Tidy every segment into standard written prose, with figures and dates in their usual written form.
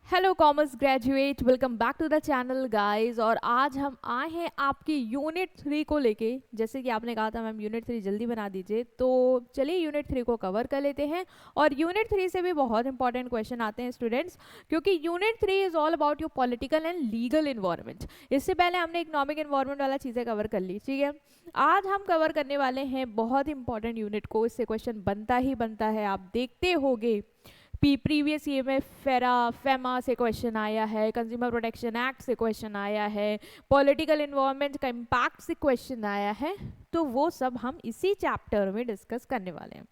Hello commerce graduate, welcome back to the channel guys. और आज हम आए हैं आपकी यूनिट 3 को लेके। जैसे कि आपने कहा था मैम यूनिट 3 जल्दी बना दीजिए, तो चलिए यूनिट 3 को कवर कर लेते हैं। और यूनिट 3 से भी बहुत इंपॉर्टेंट क्वेश्चन आते हैं स्टूडेंट्स, क्योंकि unit 3 is all about your political and legal environment. इससे पहले हमने इकोनॉमिक इन्वायरमेंट वाला चीज़ें कवर कर ली, ठीक है। आज हम कवर करने वाले हैं बहुत इंपॉर्टेंट यूनिट को। इससे क्वेश्चन बनता ही बनता है, आप देखते होगे। प्रीवियस ईयर में फेमा से क्वेश्चन आया है, कंज्यूमर प्रोटेक्शन एक्ट से क्वेश्चन आया है, पॉलिटिकल इन्वायरमेंट का इम्पैक्ट से क्वेश्चन आया है। तो वो सब हम इसी चैप्टर में डिस्कस करने वाले हैं,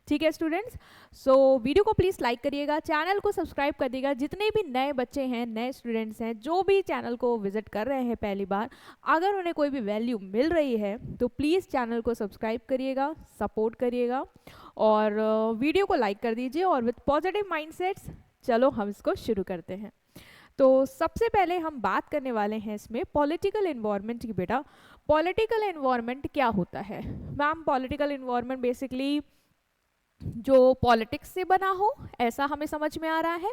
ठीक है स्टूडेंट्स। सो वीडियो को प्लीज़ लाइक करिएगा, चैनल को सब्सक्राइब कर दिएगा। जितने भी नए बच्चे हैं, नए स्टूडेंट्स हैं, जो भी चैनल को विजिट कर रहे हैं पहली बार, अगर उन्हें कोई भी वैल्यू मिल रही है तो प्लीज़ चैनल को सब्सक्राइब करिएगा, सपोर्ट करिएगा और वीडियो को लाइक कर दीजिए। और विथ पॉजिटिव माइंडसेट्स चलो हम इसको शुरू करते हैं। तो सबसे पहले हम बात करने वाले हैं इसमें पॉलिटिकल इन्वायरमेंट की। बेटा, पॉलिटिकल इन्वायरमेंट क्या होता है? मैम, पॉलिटिकल इन्वायरमेंट बेसिकली जो पॉलिटिक्स से बना हो, ऐसा हमें समझ में आ रहा है।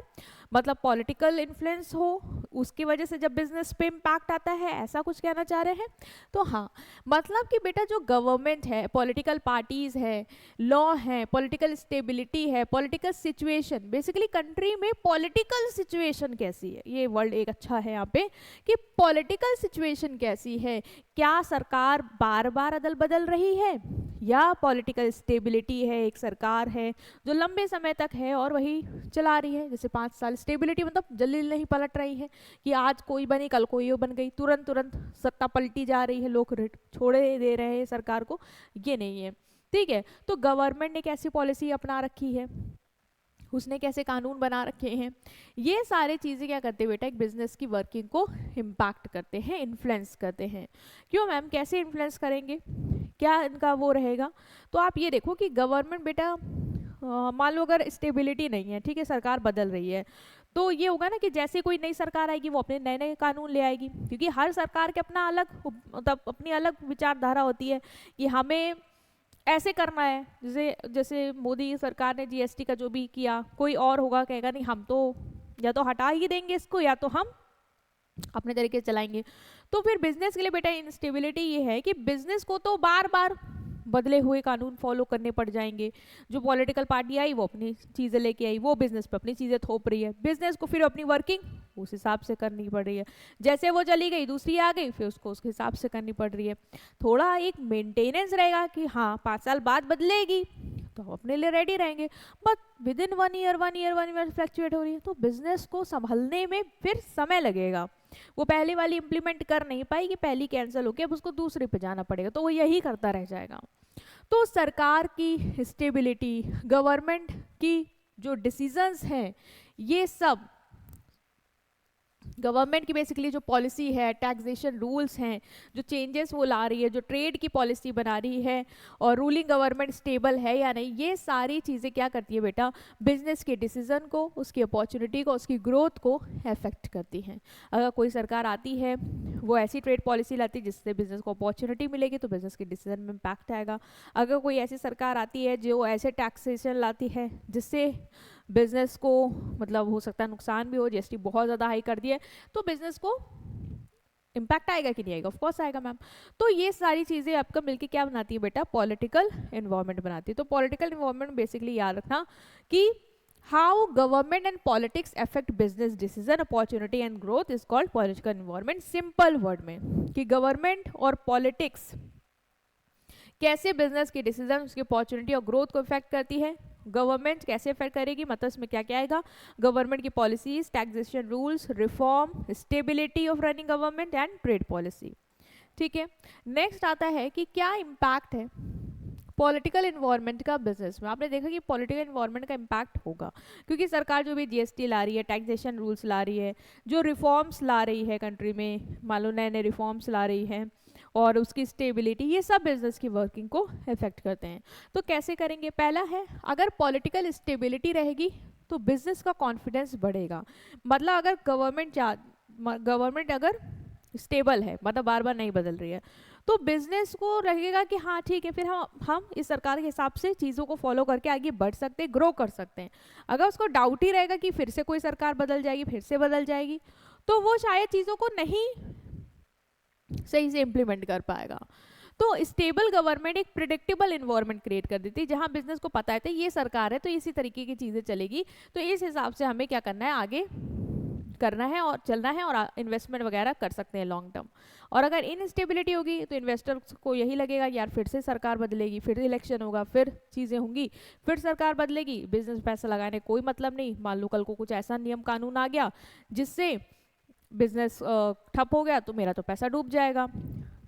मतलब पॉलिटिकल इन्फ्लुएंस हो, उसकी वजह से जब बिजनेस पे इम्पैक्ट आता है, ऐसा कुछ कहना चाह रहे हैं। तो हाँ, मतलब कि बेटा जो गवर्नमेंट है, पॉलिटिकल पार्टीज है, लॉ है, पॉलिटिकल स्टेबिलिटी है, पॉलिटिकल सिचुएशन, बेसिकली कंट्री में पॉलिटिकल सिचुएशन कैसी है, ये वर्ड एक अच्छा है यहाँ पे कि पॉलिटिकल सिचुएशन कैसी है। क्या सरकार बार बार अदल बदल रही है, या पॉलिटिकल स्टेबिलिटी है, एक सरकार है जो लंबे समय तक है और वही चला रही है। जैसे 5 साल स्टेबिलिटी, मतलब जल्दी नहीं पलट रही है कि आज कोई बनी कल कोई बन गई, तुरंत तुरंत सत्ता पलटी जा रही है, लोग छोड़े दे रहे हैं सरकार को, ये नहीं है, ठीक है। तो गवर्नमेंट ने कैसी पॉलिसी अपना रखी है, उसने कैसे कानून बना रखे हैं, ये सारे चीज़ें क्या करते हैं बेटा, एक बिजनेस की वर्किंग को इम्पैक्ट करते हैं, इन्फ्लुएंस करते हैं। क्यों मैम, कैसे इन्फ्लुएंस करेंगे, क्या इनका वो रहेगा? तो आप ये देखो कि गवर्नमेंट बेटा, मान लो अगर स्टेबिलिटी नहीं है, ठीक है, सरकार बदल रही है, तो ये होगा ना कि जैसे कोई नई सरकार आएगी वो अपने नए नए कानून ले आएगी, क्योंकि हर सरकार के अपना अलग, मतलब अपनी अलग विचारधारा होती है कि हमें ऐसे करना है। जैसे जैसे मोदी सरकार ने जीएसटी का जो भी किया, कोई और होगा कहेगा नहीं, हम तो या तो हटा ही देंगे इसको, या तो हम अपने तरीके से चलाएंगे। तो फिर बिजनेस के लिए बेटा इंस्टेबिलिटी ये है कि बिजनेस को तो बार बार बदले हुए कानून फॉलो करने पड़ जाएंगे। जो पॉलिटिकल पार्टी आई वो अपनी चीज़ें लेके आई, वो बिजनेस पे अपनी चीज़ें थोप रही है, बिजनेस को फिर अपनी वर्किंग उस हिसाब से करनी पड़ रही है। जैसे वो चली गई, दूसरी आ गई, फिर उसको उसके हिसाब से करनी पड़ रही है। थोड़ा एक मेंटेनेंस रहेगा कि हाँ 5 साल बाद बदलेगी तो हम अपने लिए रेडी रहेंगे, but with in 1 year fluctuate हो रही है, तो बिजनेस को संभलने में फिर समय लगेगा। वो पहले वाली इंप्लीमेंट कर नहीं पाएगी, पहली कैंसिल होकर अब उसको दूसरे पे जाना पड़ेगा, तो वो यही करता रह जाएगा। तो सरकार की स्टेबिलिटी, गवर्नमेंट की जो डिसीजंस हैं, ये सब गवर्नमेंट की बेसिकली जो पॉलिसी है, टैक्सेशन रूल्स हैं, जो चेंजेस वो ला रही है, जो ट्रेड की पॉलिसी बना रही है, और रूलिंग गवर्नमेंट स्टेबल है या नहीं, ये सारी चीज़ें क्या करती है बेटा, बिजनेस के डिसीजन को, उसकी अपॉर्चुनिटी को, उसकी ग्रोथ को अफेक्ट करती हैं। अगर कोई सरकार आती है, वो ऐसी ट्रेड पॉलिसी लाती है जिससे बिजनेस को अपॉर्चुनिटी मिलेगी, तो बिजनेस के डिसीजन में इम्पैक्ट आएगा। अगर कोई ऐसी सरकार आती है जो ऐसे टैक्सेशन लाती है जिससे बिजनेस को, मतलब हो सकता है नुकसान भी हो, जीएसटी बहुत ज़्यादा हाई कर दिए, तो बिजनेस को इम्पैक्ट आएगा कि नहीं आएगा? ऑफ कोर्स आएगा मैम। तो ये सारी चीज़ें आपका मिलके क्या बनाती है बेटा, पॉलिटिकल इन्वायरमेंट बनाती है। तो पॉलिटिकल इन्वायरमेंट बेसिकली याद रखना कि how government and politics affect business decision, opportunity and growth is called political environment. Simple word में कि गवर्नमेंट और पॉलिटिक्स कैसे बिजनेस के डिसीजन, उसकी अपॉर्चुनिटी और ग्रोथ को इफेक्ट करती है। गवर्नमेंट कैसे इफेक्ट करेगी, मतलब इसमें क्या क्या आएगा, गवर्नमेंट की policies, taxation rules, reform, stability of running government and trade policy, ठीक है। नेक्स्ट आता है कि क्या इम्पैक्ट है पॉलिटिकल इन्वायरमेंट का बिजनेस में। आपने देखा कि पॉलिटिकल इन्वायरमेंट का इम्पैक्ट होगा, क्योंकि सरकार जो भी जीएसटी ला रही है, टैक्सेशन रूल्स ला रही है, जो रिफॉर्म्स ला रही है कंट्री में, मान लो नए नए रिफॉर्म्स ला रही है, और उसकी स्टेबिलिटी, ये सब बिजनेस की वर्किंग को इफेक्ट करते हैं। तो कैसे करेंगे? पहला है, अगर पॉलिटिकल स्टेबिलिटी रहेगी तो बिजनेस का कॉन्फिडेंस बढ़ेगा। मतलब अगर गवर्नमेंट अगर स्टेबल है, मतलब बार बार नहीं बदल रही है, तो बिजनेस को लगेगा कि हाँ ठीक है, फिर हम इस सरकार के हिसाब से चीज़ों को फॉलो करके आगे बढ़ सकते हैं, ग्रो कर सकते हैं। अगर उसको डाउट ही रहेगा कि फिर से कोई सरकार बदल जाएगी, फिर से बदल जाएगी, तो वो शायद चीज़ों को नहीं सही से इम्प्लीमेंट कर पाएगा। तो स्टेबल गवर्नमेंट एक प्रिडिक्टेबल इन्वायरमेंट क्रिएट कर देती है, जहां बिजनेस को पता है तो ये सरकार है तो इसी तरीके की चीज़ें चलेगी, तो इस हिसाब से हमें क्या करना है, आगे करना है और चलना है और इन्वेस्टमेंट वगैरह कर सकते हैं लॉन्ग टर्म। और अगर इनस्टेबिलिटी होगी तो इन्वेस्टर्स को यही लगेगा यार फिर से सरकार बदलेगी, फिर इलेक्शन होगा, फिर चीज़ें होंगी, फिर सरकार बदलेगी, बिजनेस पैसा लगाने कोई मतलब नहीं। मान लो कल को कुछ ऐसा नियम कानून आ गया जिससे बिजनेस ठप हो गया तो मेरा तो पैसा डूब जाएगा।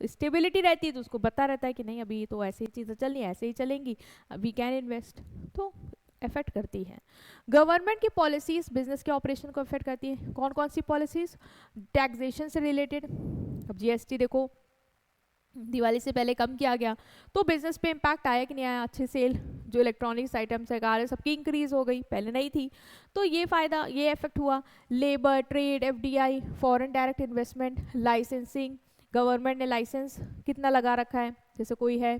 स्टेबिलिटी रहती है तो उसको पता रहता है कि नहीं अभी तो ऐसी चीज़ें चल रही हैं, ऐसे ही चलेंगी, वी कैन इन्वेस्ट, तो इफेक्ट करती है। गवर्नमेंट की पॉलिसीज बिजनेस के ऑपरेशन को इफेक्ट करती है। कौन कौन सी पॉलिसीज? टैक्सेशन से रिलेटेड, अब जीएसटी देखो दिवाली से पहले कम किया गया तो बिजनेस पे इम्पैक्ट आया कि नहीं आया? अच्छे सेल, जो इलेक्ट्रॉनिक्स आइटम्स है, कार है, सबकी इंक्रीज हो गई, पहले नहीं थी, तो ये फायदा, ये इफेक्ट हुआ। Labour, trade, FDI, foreign direct investment, licensing, government ने लाइसेंस कितना लगा रखा है, जैसे कोई है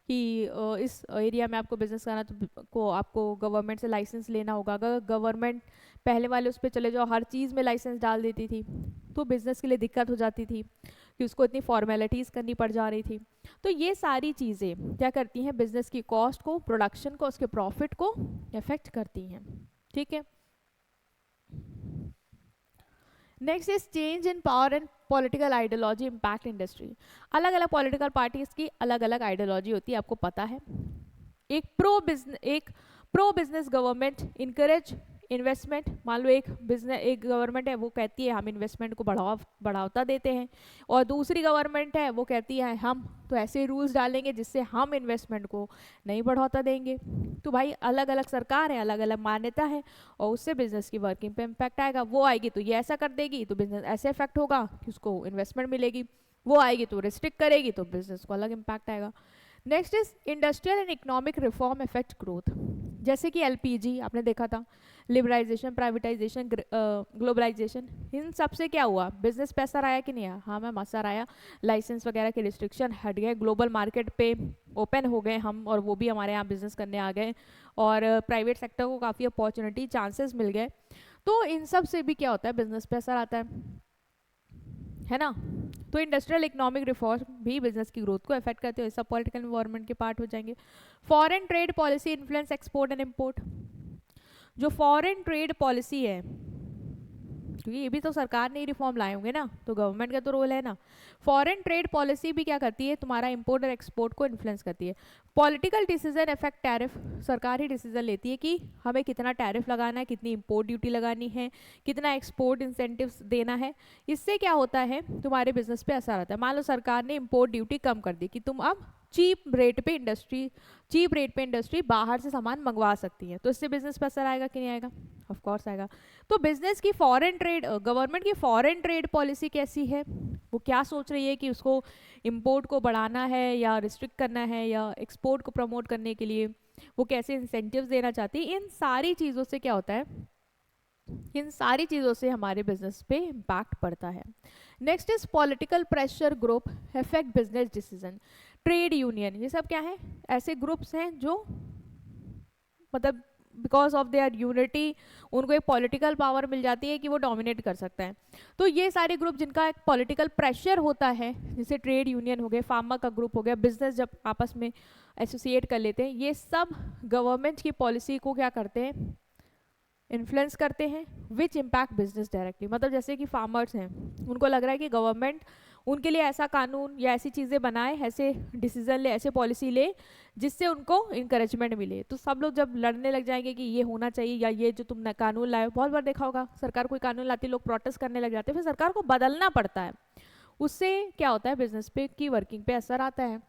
कि इस एरिया में आपको बिजनेस करना तो को आपको गवर्नमेंट से लाइसेंस लेना होगा। अगर गवर्नमेंट पहले वाले उस पर चले जाओ, हर चीज़ में लाइसेंस डाल देती थी तो बिजनेस के लिए दिक्कत हो जाती थी कि उसको इतनी फॉर्मेलिटीज़ करनी पड़ जा रही थी। तो ये सारी चीज़ें क्या करती हैं, बिजनेस की कॉस्ट को, प्रोडक्शन को, उसके प्रॉफिट को इफेक्ट करती हैं। ठीक है। Next is change in power and political ideology impact industry. अलग अलग पॉलिटिकल पार्टीज की अलग अलग आइडियोलॉजी होती है, आपको पता है। एक pro business government encourage investment. मान लो एक गवर्नमेंट है वो कहती है हम इन्वेस्टमेंट को बढ़ावा देते हैं, और दूसरी गवर्नमेंट है वो कहती है हम तो ऐसे रूल्स डालेंगे जिससे हम इन्वेस्टमेंट को नहीं बढ़ावा देंगे। तो भाई अलग अलग सरकार है, अलग अलग मान्यता है, और उससे बिजनेस की वर्किंग पे इम्पैक्ट आएगा। वो आएगी तो ये ऐसा कर देगी तो बिजनेस ऐसे इफेक्ट होगा कि उसको इन्वेस्टमेंट मिलेगी, वो आएगी तो रिस्ट्रिक्ट करेगी तो बिजनेस को अलग इम्पैक्ट आएगा। Next is industrial and economic reform effect growth. जैसे कि एलपीजी आपने देखा था, लिबराइजेशन, प्राइवेटाइजेशन, ग्लोबलाइजेशन, इन सब से क्या हुआ, बिजनेस पे असर आया कि नहीं आया? हाँ मैम असर आया। लाइसेंस वगैरह के रिस्ट्रिक्शन हट गए, ग्लोबल मार्केट पे ओपन हो गए हम, और वो भी हमारे यहाँ बिजनेस करने आ गए, और प्राइवेट सेक्टर को काफ़ी अपॉर्चुनिटी, चांसेस मिल गए। तो इन सब से भी क्या होता है, बिजनेस पे असर आता है ना। तो इंडस्ट्रियल इकोनॉमिक रिफॉर्म भी बिजनेस की ग्रोथ को इफेक्ट करते हो, सब पॉलिटिकल एनवायरनमेंट के पार्ट हो जाएंगे। Foreign trade policy influence export and import. जो फॉरेन ट्रेड पॉलिसी है, क्योंकि ये भी तो सरकार ने ही रिफॉर्म लाए होंगे ना, तो गवर्नमेंट का तो रोल है ना। फॉरेन ट्रेड पॉलिसी भी क्या करती है, तुम्हारा इंपोर्ट और एक्सपोर्ट को इन्फ्लुएंस करती है। पॉलिटिकल डिसीजन इफेक्ट टैरिफ, सरकार ही डिसीजन लेती है कि हमें कितना टैरिफ लगाना है, कितनी इंपोर्ट ड्यूटी लगानी है, कितना एक्सपोर्ट इंसेंटिव्स देना है। इससे क्या होता है, तुम्हारे बिजनेस पे असर आता है। मान लो सरकार ने इंपोर्ट ड्यूटी कम कर दी कि तुम अब चीप रेट पे इंडस्ट्री बाहर से सामान मंगवा सकती है, तो इससे बिजनेस पे असर आएगा कि नहीं आएगा? ऑफ कोर्स आएगा। तो बिजनेस की फॉरेन ट्रेड, गवर्नमेंट की फॉरेन ट्रेड पॉलिसी कैसी है, वो क्या सोच रही है कि उसको इंपोर्ट को बढ़ाना है या रिस्ट्रिक्ट करना है, या एक्सपोर्ट को प्रमोट करने के लिए वो कैसे इंसेंटिव्स देना चाहती है, इन सारी चीज़ों से क्या होता है, इन सारी चीज़ों से हमारे बिजनेस पे इम्पैक्ट पड़ता है। Next is political pressure group effect business decision. Trade union, ये सब क्या है, ऐसे ग्रुप्स हैं जो मतलब बिकॉज ऑफ देयर यूनिटी उनको एक पॉलिटिकल पावर मिल जाती है कि वो डोमिनेट कर सकता है। तो ये सारे ग्रुप जिनका एक पॉलिटिकल प्रेशर होता है, जैसे ट्रेड यूनियन हो गए, फार्मा का ग्रुप हो गया, बिजनेस जब आपस में एसोसिएट कर लेते हैं, ये सब गवर्नमेंट की पॉलिसी को क्या करते हैं, इन्फ्लुएंस करते हैं, विच इम्पैक्ट बिजनेस डायरेक्टली। मतलब जैसे कि फार्मर्स हैं, उनको लग रहा है कि गवर्नमेंट उनके लिए ऐसा कानून या ऐसी चीज़ें बनाए, ऐसे डिसीजन ले, ऐसे पॉलिसी ले जिससे उनको इंकरेजमेंट मिले। तो सब लोग जब लड़ने लग जाएंगे कि ये होना चाहिए या ये जो तुम कानून लाए, बहुत बार देखा होगा सरकार कोई कानून लाती है, लोग प्रोटेस्ट करने लग जाते हैं, फिर सरकार को बदलना पड़ता है। उससे क्या होता है, बिजनेस पे की वर्किंग पे असर आता है।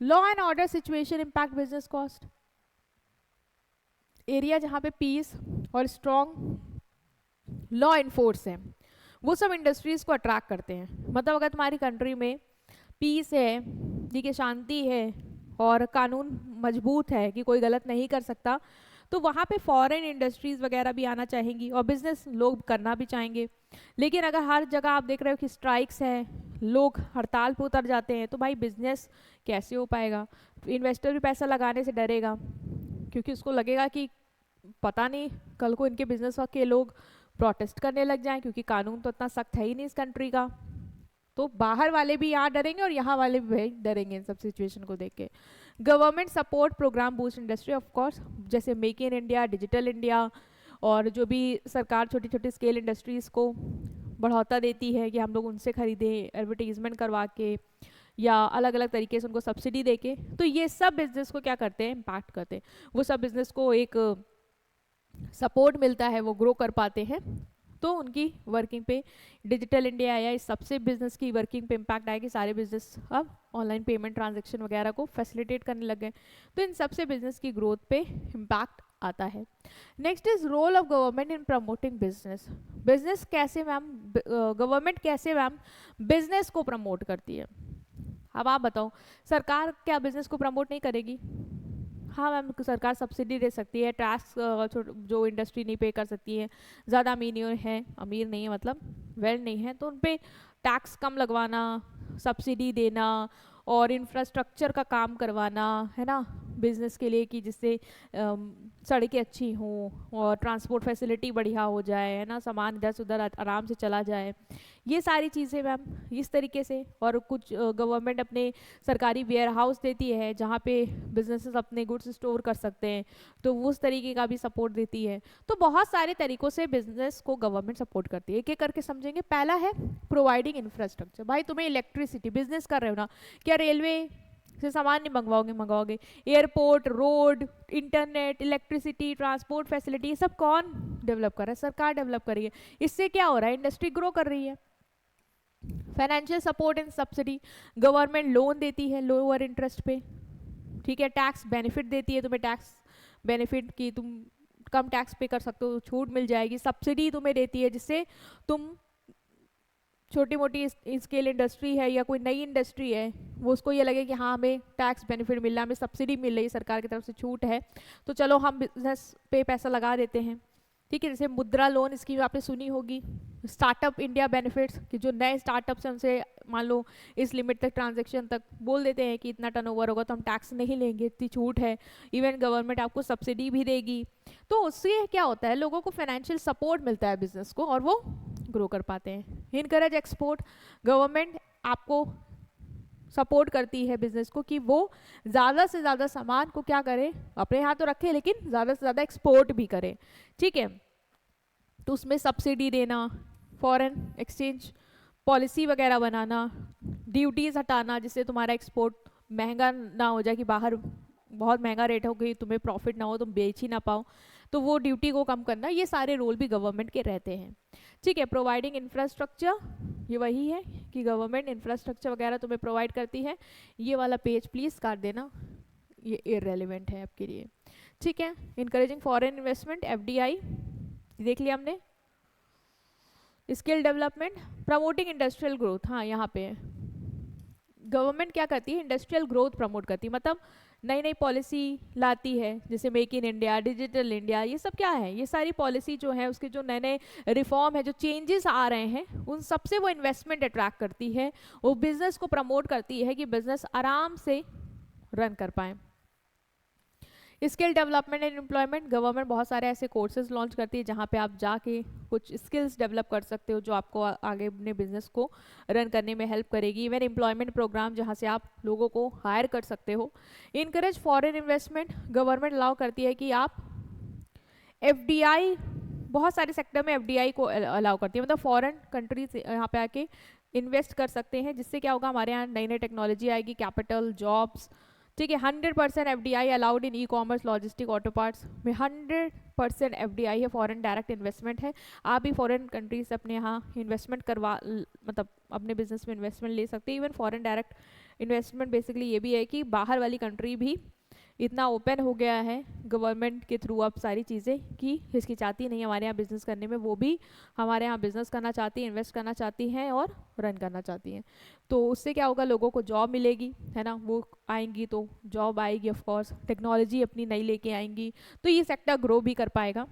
Law and order situation impact business cost. Area जहाँ पे पीस और स्ट्रॉन्ग लॉ इन्फोर्स है, वो सब इंडस्ट्रीज को अट्रैक्ट करते हैं। मतलब अगर तुम्हारी कंट्री में पीस है, ठीक है, शांति है और कानून मजबूत है कि कोई गलत नहीं कर सकता, तो वहाँ पे फॉरेन इंडस्ट्रीज़ वगैरह भी आना चाहेंगी और बिजनेस लोग करना भी चाहेंगे। लेकिन अगर हर जगह आप देख रहे हो कि स्ट्राइक्स है, लोग हड़ताल पे उतर जाते हैं, तो भाई बिजनेस कैसे हो पाएगा। इन्वेस्टर भी पैसा लगाने से डरेगा, क्योंकि उसको लगेगा कि पता नहीं कल को इनके बिजनेस के लोग प्रोटेस्ट करने लग जाएं, क्योंकि कानून तो इतना सख्त है ही नहीं इस कंट्री का। तो बाहर वाले भी यहाँ डरेंगे और यहाँ वाले भी डरेंगे इन सब सिचुएशन को देख के। Government support program boost industry, of course, जैसे make in India, digital India, और जो भी सरकार छोटी छोटी स्केल इंडस्ट्रीज़ को बढ़ावा देती है कि हम लोग उनसे खरीदें एडवर्टीजमेंट करवा के या अलग अलग तरीके से उनको सब्सिडी दे के, तो ये सब बिजनेस को क्या करते हैं, इम्पैक्ट करते हैं। वो सब बिजनेस को एक सपोर्ट मिलता है, वो ग्रो कर पाते हैं, तो उनकी वर्किंग पे डिजिटल इंडिया आया, इस सबसे बिजनेस की वर्किंग पे इम्पैक्ट आया कि सारे बिजनेस अब ऑनलाइन पेमेंट ट्रांजैक्शन वगैरह को फैसिलिटेट करने लग गए, तो इन सबसे बिजनेस की ग्रोथ पे इम्पैक्ट आता है। Next is role of government in promoting business. Business कैसे मैम, गवर्नमेंट कैसे मैम बिजनेस को प्रमोट करती है। अब आप बताओ, सरकार क्या बिजनेस को प्रमोट नहीं करेगी। हाँ मैम, सरकार सब्सिडी दे सकती है, टैक्स जो इंडस्ट्री नहीं पे कर सकती है, ज़्यादा अमीर नहीं है मतलब वेल नहीं है, तो उन पर टैक्स कम लगवाना, सब्सिडी देना और इंफ्रास्ट्रक्चर का काम करवाना, है ना, बिजनेस के लिए, कि जिससे सड़कें अच्छी हों और ट्रांसपोर्ट फैसिलिटी बढ़िया हो जाए, है ना, सामान इधर से उधर आराम से चला जाए, ये सारी चीज़ें मैम इस तरीके से। और कुछ गवर्नमेंट अपने सरकारी वेयर हाउस देती है जहाँ पे बिजनेसेस अपने गुड्स स्टोर कर सकते हैं, तो उस तरीके का भी सपोर्ट देती है। तो बहुत सारे तरीक़ों से बिजनेस को गवर्नमेंट सपोर्ट करती है। एक एक करके समझेंगे। पहला है प्रोवाइडिंग इंफ्रास्ट्रक्चर। भाई तुम्हें इलेक्ट्रिसिटी, बिजनेस कर रहे हो ना, क्या रेलवे से सामान नहीं मंगवाओगे, airport, road, internet, electricity, transport facility, ये सब कौन डेवलप कर रहा है, सरकार डेवलप कर रही है। इससे क्या हो रहा है, इंडस्ट्री ग्रो कर रही है। Financial support and subsidy, government loan देती है लोअर इंटरेस्ट पे, ठीक है, टैक्स बेनिफिट देती है तुम्हें, टैक्स बेनिफिट की तुम कम टैक्स पे कर सकते हो, छूट मिल जाएगी, सब्सिडी तुम्हें देती है जिससे तुम छोटी मोटी स्केल इंडस्ट्री है या कोई नई इंडस्ट्री है, वो उसको ये लगे कि हाँ हमें टैक्स बेनिफिट मिल रहा है, हमें सब्सिडी मिल रही है, सरकार की तरफ से छूट है, तो चलो हम बिजनेस पे पैसा लगा देते हैं, ठीक है। जैसे मुद्रा लोन स्कीम आपने सुनी होगी, स्टार्टअप इंडिया बेनिफिट्स, कि जो नए स्टार्टअप्स हैं उनसे मान लो इस लिमिट तक ट्रांजैक्शन तक बोल देते हैं कि इतना टर्नओवर होगा तो हम टैक्स नहीं लेंगे, इतनी छूट है, इवन गवर्नमेंट आपको सब्सिडी भी देगी। तो उससे क्या होता है, लोगों को फाइनेंशियल सपोर्ट मिलता है बिजनेस को और वो ग्रो कर पाते हैं। इनकरेज एक्सपोर्ट, गवर्नमेंट आपको सपोर्ट करती है बिजनेस को कि वो ज़्यादा से ज़्यादा सामान को क्या करे, अपने यहाँ तो रखे लेकिन ज़्यादा से ज़्यादा एक्सपोर्ट भी करे, ठीक है। तो उसमें सब्सिडी देना, फॉरेन एक्सचेंज पॉलिसी वगैरह बनाना, ड्यूटीज़ हटाना जिससे तुम्हारा एक्सपोर्ट महंगा ना हो जाए, कि बाहर बहुत महंगा रेट हो गई, तुम्हें प्रॉफिट ना हो, तुम बेच ही ना पाओ, तो वो ड्यूटी को कम करना, ये सारे रोल भी गवर्नमेंट के रहते हैं, ठीक है। प्रोवाइडिंग इंफ्रास्ट्रक्चर, ये वही है कि गवर्नमेंट इंफ्रास्ट्रक्चर वगैरह तुम्हें प्रोवाइड करती है। ये वाला पेज प्लीज़ काट देना, ये इररेलेवेंट है आपके लिए, ठीक है। इनकरेजिंग फॉरेन इन्वेस्टमेंट, एफडीआई देख लिया हमने। Skill development, promoting industrial growth, हाँ यहाँ पे गवर्नमेंट क्या करती है, इंडस्ट्रियल ग्रोथ प्रमोट करती है, मतलब नई नई पॉलिसी लाती है, जैसे make in India, digital India, ये सब क्या है, ये सारी पॉलिसी जो है उसके जो नए नए रिफॉर्म है, जो चेंजेस आ रहे हैं, उन सबसे वो इन्वेस्टमेंट अट्रैक्ट करती है, वो बिजनेस को प्रमोट करती है कि बिजनेस आराम से रन कर पाए। Skill development and employment, government बहुत सारे ऐसे कोर्सेज लॉन्च करती है जहाँ पे आप जाके कुछ स्किल्स डेवलप कर सकते हो जो आपको आगे अपने बिजनेस को रन करने में हेल्प करेगी। इवन एम्प्लॉयमेंट प्रोग्राम जहाँ से आप लोगों को हायर कर सकते हो। Encourage foreign investment, government allow करती है कि आप एफडीआई, बहुत सारे सेक्टर में एफडीआई को अलाउ करती है, मतलब फॉरेन कंट्रीज यहाँ पे आके इन्वेस्ट कर सकते हैं, जिससे क्या होगा, हमारे यहाँ नई नई टेक्नोलॉजी आएगी, कैपिटल, जॉब्स, ठीक है। 100% FDI allowed in e commerce, logistic, auto parts में 100% एफडीआई है, फॉरेन डायरेक्ट इन्वेस्टमेंट है। आप भी फॉरेन कंट्री से अपने यहाँ इन्वेस्टमेंट करवा, मतलब अपने बिजनेस में इन्वेस्टमेंट ले सकते हैं। Even foreign direct investment basically ये भी है कि बाहर वाली कंट्री भी इतना ओपन हो गया है गवर्नमेंट के थ्रू अब सारी चीज़ें कि हिचकिचाती नहीं हमारे यहाँ बिजनेस करने में, वो भी हमारे यहाँ बिजनेस करना चाहती हैं, इन्वेस्ट करना चाहती हैं और रन करना चाहती हैं। तो उससे क्या होगा, लोगों को जॉब मिलेगी, है ना, वो आएंगी तो जॉब आएगी, ऑफ कोर्स टेक्नोलॉजी अपनी नई लेके आएंगी, तो ये सेक्टर ग्रो भी कर पाएगा।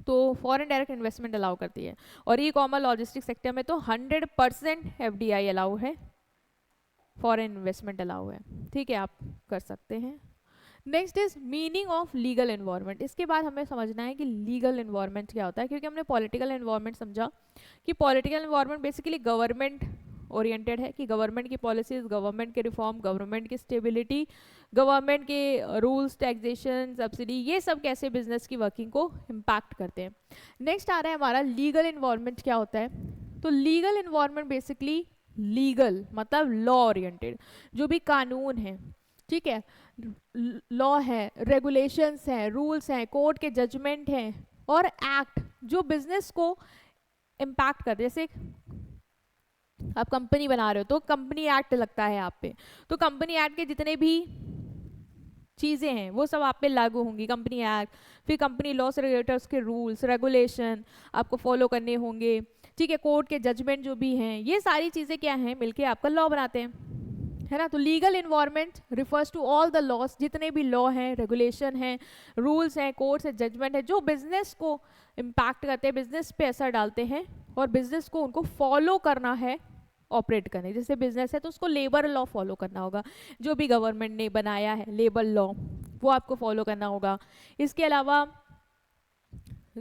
तो फॉरेन डायरेक्ट इन्वेस्टमेंट अलाउ करती है। और ई कॉमर्स लॉजिस्टिक सेक्टर में तो 100% FDI अलाउ है, फॉरेन इन्वेस्टमेंट अलाउ है, ठीक है, आप कर सकते हैं। Next is meaning of legal environment. इसके बाद हमें समझना है कि लीगल एनवायरनमेंट क्या होता है, क्योंकि हमने पॉलिटिकल एनवायरनमेंट समझा कि political environment basically government oriented है, कि गवर्नमेंट की पॉलिसीज, गवर्नमेंट के रिफॉर्म, गवर्नमेंट की स्टेबिलिटी, गवर्नमेंट के रूल्स, टैक्सेशन, सब्सिडी, ये सब कैसे बिजनेस की वर्किंग को इम्पैक्ट करते हैं। नेक्स्ट आ रहा है हमारा लीगल एनवायरनमेंट क्या होता है। तो लीगल एनवायरनमेंट बेसिकली लीगल मतलब लॉ ओरिएंटेड, जो भी कानून है, ठीक है, लॉ है, रेगुलेशंस हैं, रूल्स हैं, कोर्ट के जजमेंट हैं और एक्ट जो बिजनेस को इम्पैक्ट करते हैं। जैसे आप कंपनी बना रहे हो तो कंपनी एक्ट लगता है आप पे, तो कंपनी एक्ट के जितने भी चीज़ें हैं वो सब आप पे लागू होंगी, कंपनी एक्ट, फिर कंपनी लॉ से रेगुलेटर्स के रूल्स रेगुलेशन आपको फॉलो करने होंगे, ठीक है, कोर्ट के जजमेंट जो भी हैं, ये सारी चीज़ें क्या हैं, मिलके आपका लॉ बनाते हैं, है ना। तो legal environment refers to all the laws, जितने भी लॉ हैं, रेगुलेशन हैं, रूल्स हैं, कोर्ट्स हैं, जजमेंट है, जो बिजनेस को इम्पैक्ट करते हैं, बिजनेस पे असर डालते हैं और बिजनेस को उनको फॉलो करना है, ऑपरेट करने। जैसे बिजनेस है तो उसको लेबर लॉ फॉलो करना होगा, जो भी गवर्नमेंट ने बनाया है लेबर लॉ वो आपको फॉलो करना होगा। इसके अलावा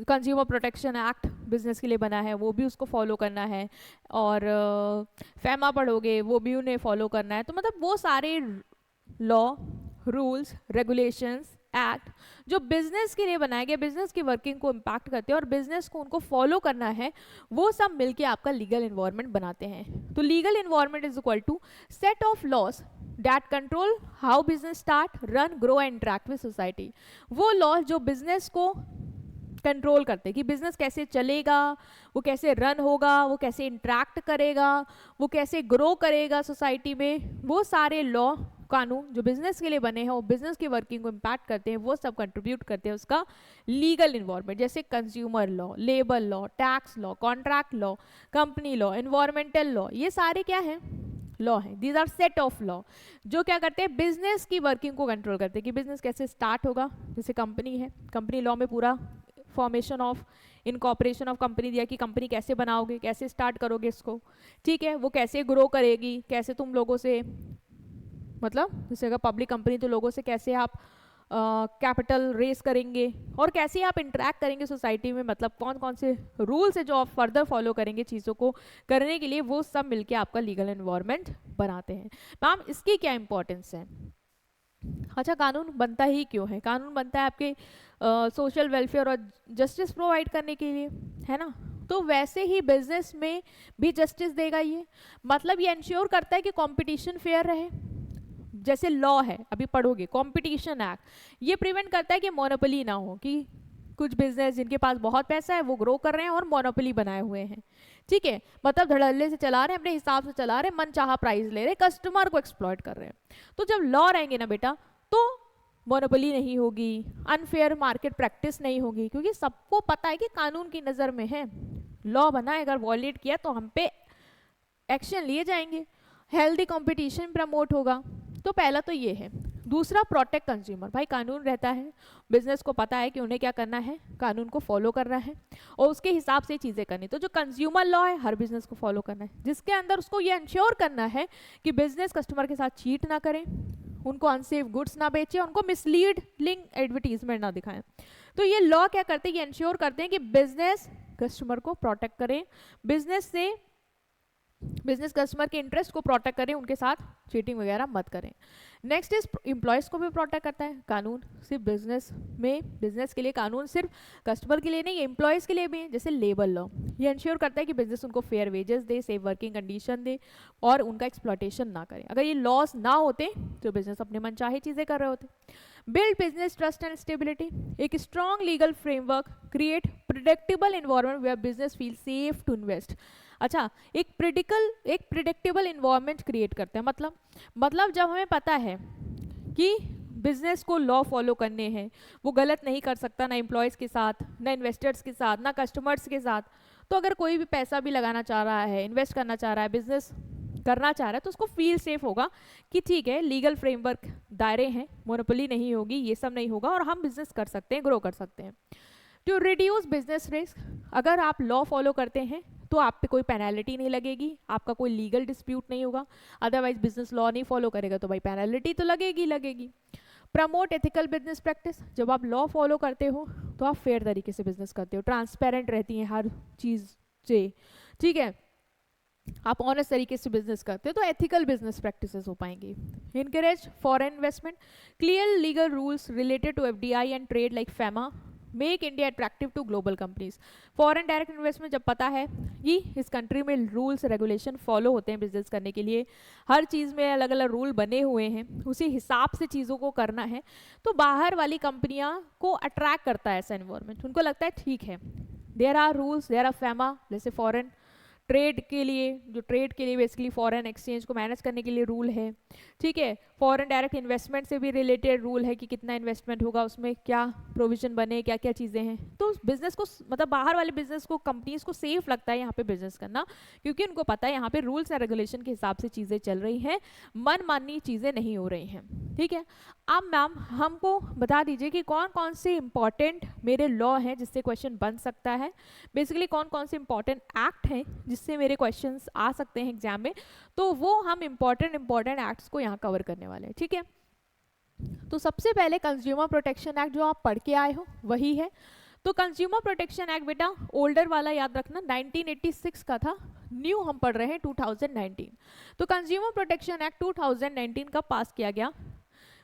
कंज्यूमर प्रोटेक्शन एक्ट बिजनेस के लिए बना है, वो भी उसको फॉलो करना है, और फैमा पढ़ोगे वो भी उन्हें फॉलो करना है। तो मतलब वो सारे लॉ, रूल्स, रेगुलेशंस, एक्ट जो बिजनेस के लिए बनाए गए, बिजनेस की वर्किंग को इम्पैक्ट करते हैं और बिजनेस को उनको फॉलो करना है, वो सब मिलके आपका लीगल एनवायरनमेंट बनाते हैं। तो legal environment is equal to set of laws that control how business start, run, grow and interact with society. वो लॉज जो बिजनेस को कंट्रोल करते हैं कि बिजनेस कैसे चलेगा, वो कैसे रन होगा, वो कैसे इंटरेक्ट करेगा, वो कैसे ग्रो करेगा सोसाइटी में, वो सारे लॉ कानून जो बिजनेस के लिए बने हैं, वो बिजनेस की वर्किंग को इम्पैक्ट करते हैं, वो सब कंट्रीब्यूट करते हैं उसका लीगल इन्वायरमेंट। जैसे consumer law, labour law, tax law, contract law, company law, environmental law, ये सारे क्या हैं, लॉ है। These are set of law जो क्या करते हैं, बिजनेस की वर्किंग को कंट्रोल करते हैं कि बिजनेस कैसे स्टार्ट होगा। जैसे कंपनी है, कंपनी लॉ में पूरा formation of incorporation of company दिया कि कंपनी कैसे बनाओगे, कैसे स्टार्ट करोगे इसको, ठीक है, वो कैसे ग्रो करेगी, कैसे तुम लोगों से, मतलब जैसे अगर पब्लिक कंपनी तो लोगों से कैसे आप कैपिटल रेस करेंगे और कैसे आप इंटरेक्ट करेंगे सोसाइटी में, मतलब कौन कौन से रूल्स है जो आप फर्दर फॉलो करेंगे चीज़ों को करने के लिए, वो सब मिलके आपका लीगल एनवायरनमेंट बनाते हैं। मैम इसकी क्या इंपॉर्टेंस है। अच्छा, कानून बनता ही क्यों है, कानून बनता है आपके सोशल वेलफेयर और जस्टिस प्रोवाइड करने के लिए, है ना। तो वैसे ही बिजनेस में भी जस्टिस देगा ये, मतलब ये इंश्योर करता है कि कंपटीशन फेयर रहे। जैसे लॉ है, अभी पढ़ोगे कंपटीशन एक्ट, ये प्रिवेंट करता है कि मोनोपोली ना हो, कि कुछ बिजनेस जिनके पास बहुत पैसा है वो ग्रो कर रहे हैं और मोनोपोली बनाए हुए हैं, ठीक है, मतलब धड़ल्ले से चला रहे हैं, अपने हिसाब से चला रहे हैं, मन चाहा प्राइस ले रहे हैं, कस्टमर को एक्सप्लॉइट कर रहे हैं। तो जब लॉ रहेंगे ना बेटा, तो मोनोपोली नहीं होगी, अनफेयर मार्केट प्रैक्टिस नहीं होगी, क्योंकि सबको पता है कि कानून की नज़र में है, लॉ बना है, अगर वॉयलेट किया तो हम पे एक्शन लिए जाएंगे। हेल्दी कंपटीशन प्रमोट होगा। तो पहला तो ये है। दूसरा, प्रोटेक्ट कंज्यूमर, भाई कानून रहता है, बिजनेस को पता है कि उन्हें क्या करना है, कानून को फॉलो करना है और उसके हिसाब से चीज़ें करनी। तो जो कंज्यूमर लॉ है, हर बिजनेस को फॉलो करना है, जिसके अंदर उसको ये इंश्योर करना है कि बिजनेस कस्टमर के साथ चीट ना करें, उनको अनसेफ गुड्स ना बेचें, उनको मिसलीडिंग एडवर्टीजमेंट ना दिखाएं। तो ये लॉ क्या करते हैं, ये इंश्योर करते हैं कि बिजनेस कस्टमर को प्रोटेक्ट करें, बिजनेस कस्टमर के इंटरेस्ट को प्रोटेक्ट करें, उनके साथ चीटिंग वगैरह मत करें। नेक्स्ट इज एम्प्लॉयज़ को भी प्रोटेक्ट करता है कानून, सिर्फ बिजनेस में, बिजनेस के लिए कानून सिर्फ कस्टमर के लिए नहीं, एम्प्लॉयज़ के लिए भी है। जैसे लेबर लॉ, ये इंश्योर करता है कि बिजनेस उनको फेयर वेजेस दे, सेफ वर्किंग कंडीशन दे और उनका एक्सप्लॉयटेशन ना करें। अगर ये लॉस ना होते तो बिजनेस अपने मन चाहे चीज़ें कर रहे होते। Build business trust and stability, एक strong legal framework create predictable environment where business feel safe to invest. अच्छा, एक प्रिडिक्टेबल इन्वायरमेंट क्रिएट करते हैं, मतलब जब हमें पता है कि बिजनेस को लॉ फॉलो करने हैं, वो गलत नहीं कर सकता, ना एम्प्लॉयज़ के साथ, ना इन्वेस्टर्स के साथ, ना कस्टमर्स के साथ। तो अगर कोई भी पैसा भी लगाना चाह रहा है, इन्वेस्ट करना चाह रहा है, बिजनेस करना चाह रहा है, तो उसको फील सेफ होगा कि ठीक है, लीगल फ्रेमवर्क दायरे हैं, मोनोपोली नहीं होगी, ये सब नहीं होगा और हम बिजनेस कर सकते हैं, ग्रो कर सकते हैं। टू रिड्यूस बिजनेस रिस्क, अगर आप लॉ फॉलो करते हैं तो आप पे कोई पेनल्टी नहीं लगेगी, आपका कोई लीगल डिस्प्यूट नहीं होगा। अदरवाइज बिजनेस लॉ नहीं फॉलो करेगा तो भाई पेनल्टी तो लगेगी लगेगी। प्रमोट एथिकल बिजनेस प्रैक्टिस, जब आप लॉ फॉलो करते हो तो आप फेयर तरीके से बिजनेस करते हो, ट्रांसपेरेंट रहती हैं हर चीज़ से, ठीक है, आप ऑनेस्ट तरीके से बिजनेस करते हो तो एथिकल बिजनेस प्रैक्टिसेस हो पाएंगी। Encourage foreign investment, clear legal rules related to FDI and trade like FEMA, make India attractive to global companies. Foreign direct investment, जब पता है कि इस कंट्री में रूल्स रेगुलेशन फॉलो होते हैं बिजनेस करने के लिए, हर चीज़ में अलग अलग रूल बने हुए हैं, उसी हिसाब से चीज़ों को करना है, तो बाहर वाली कंपनियां को अट्रैक्ट करता है ऐसा इन्वायरमेंट, उनको लगता है ठीक है, there are rules, there are FEMA, जैसे फॉरेन ट्रेड के लिए, जो ट्रेड के लिए बेसिकली फॉरेन एक्सचेंज को मैनेज करने के लिए रूल है, ठीक है, फॉरेन डायरेक्ट इन्वेस्टमेंट से भी रिलेटेड रूल है कि कितना इन्वेस्टमेंट होगा, उसमें क्या प्रोविजन बने, क्या क्या चीज़ें हैं। तो बिजनेस को, मतलब बाहर वाले बिजनेस को, कंपनीज को सेफ लगता है यहाँ पे बिजनेस करना, क्योंकि उनको पता है यहाँ पे रूल्स एंड रेगुलेशन के हिसाब से चीज़ें चल रही हैं, मनमानी चीज़ें नहीं हो रही हैं, ठीक है। अब मैम हमको बता दीजिए कि कौन कौन से इंपॉर्टेंट मेरे लॉ हैं जिससे क्वेश्चन बन सकता है, बेसिकली कौन कौन से इंपॉर्टेंट एक्ट हैं जिससे मेरे क्वेश्चंस आ सकते हैं एग्जाम में, तो वो हम इंपॉर्टेंट एक्ट्स को यहाँ कवर करने वाले हैं, ठीक है। तो सबसे पहले कंज्यूमर प्रोटेक्शन एक्ट, जो आप पढ़ के आए हो वही है। तो कंज्यूमर प्रोटेक्शन एक्ट बेटा ओल्डर वाला याद रखना 1986 का था, न्यू हम पढ़ रहे हैं 2019। तो कंज्यूमर प्रोटेक्शन एक्ट 2019 का पास किया गया,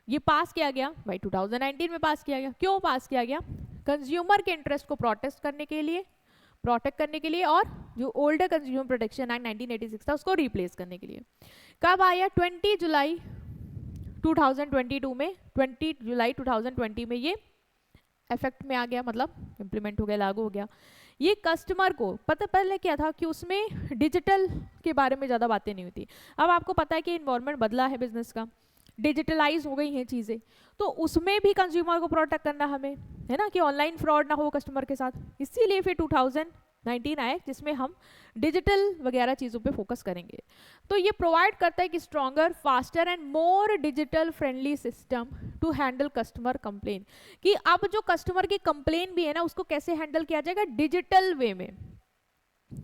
ये पास किया गया भाई 2019 में पास किया गया। क्यों पास किया गया? कंज्यूमर के इंटरेस्ट को प्रोटेक्ट करने के लिए और जो ओल्डर कंज्यूमर प्रोटेक्शन एक्ट 1986 था उसको रिप्लेस करने के लिए। कब आया? 20 जुलाई 2022 में, 20 जुलाई 2020 में ये इफेक्ट में आ गया, मतलब इम्प्लीमेंट हो गया, लागू हो गया। ये कस्टमर को पता, पहले क्या था कि उसमें डिजिटल के बारे में ज़्यादा बातें नहीं होती। अब आपको पता है कि इन्वायरमेंट बदला है बिजनेस का, डिजिटलाइज हो गई हैं चीज़ें, तो उसमें भी कंज्यूमर को प्रोटेक्ट करना हमें, है ना, कि ऑनलाइन फ्रॉड ना हो कस्टमर के साथ। इसीलिए फिर 2019 आए जिसमें हम डिजिटल वगैरह चीज़ों पे फोकस करेंगे। तो ये प्रोवाइड करता है कि stronger, faster and more digital friendly system to handle customer complain, कि अब जो कस्टमर की कंप्लेन भी है ना उसको कैसे हैंडल किया जाएगा, डिजिटल वे में,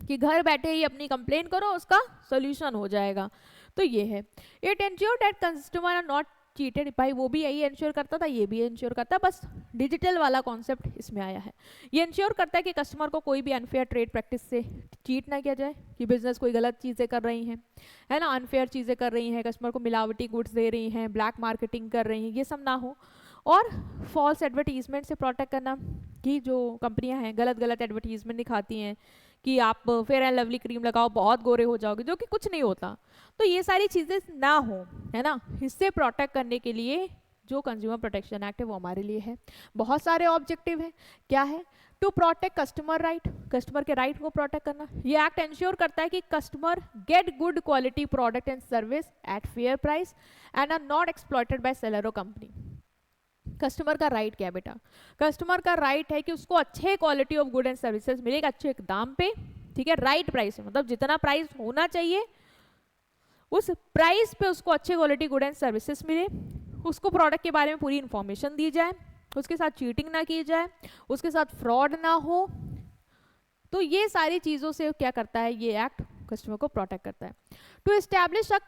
कि घर बैठे ही अपनी कंप्लेन करो उसका सोल्यूशन हो जाएगा। तो ये है, it ensure that customer are not cheated, भाई वो भी यही इंश्योर करता था, ये भी इंश्योर करता, बस डिजिटल वाला कॉन्सेप्ट इसमें आया है। ये इंश्योर करता है कि कस्टमर को कोई भी अनफेयर ट्रेड प्रैक्टिस से चीट ना किया जाए, कि बिजनेस कोई गलत चीज़ें कर रही हैं, है ना, अनफेयर चीज़ें कर रही हैं, कस्टमर को मिलावटी गुड्स दे रही हैं, ब्लैक मार्केटिंग कर रही हैं, ये सब ना हो। और फॉल्स एडवर्टीजमेंट से प्रोटेक्ट करना, कि जो कंपनियां हैं गलत गलत एडवर्टीजमेंट दिखाती हैं कि आप फेयर एंड लवली क्रीम लगाओ बहुत गोरे हो जाओगे, जो कि कुछ नहीं होता। तो ये सारी चीज़ें ना हो, है ना, इससे प्रोटेक्ट करने के लिए जो कंज्यूमर प्रोटेक्शन एक्ट है वो हमारे लिए है। बहुत सारे ऑब्जेक्टिव हैं, क्या है? To protect customer right, customer के राइट को प्रोटेक्ट करना। ये एक्ट इंश्योर करता है कि customer get good quality product and service at fair price and are not exploited by seller और कंपनी। कस्टमर का राइट क्या है बेटा? कस्टमर का राइट है कि उसको अच्छे quality of good and services मिलेगा, अच्छे दाम पे, ठीक है, राइट प्राइस में, मतलब जितना प्राइस होना चाहिए उस प्राइस पे उसको अच्छे क्वालिटी गुड एंड सर्विसेज मिले, उसको प्रोडक्ट के बारे में पूरी इंफॉर्मेशन दी जाए, उसके साथ चीटिंग ना की जाए, उसके साथ फ्रॉड ना हो। तो ये सारी चीज़ों से क्या करता है ये एक्ट? कस्टमर को प्रोटेक्ट करता है। To establish a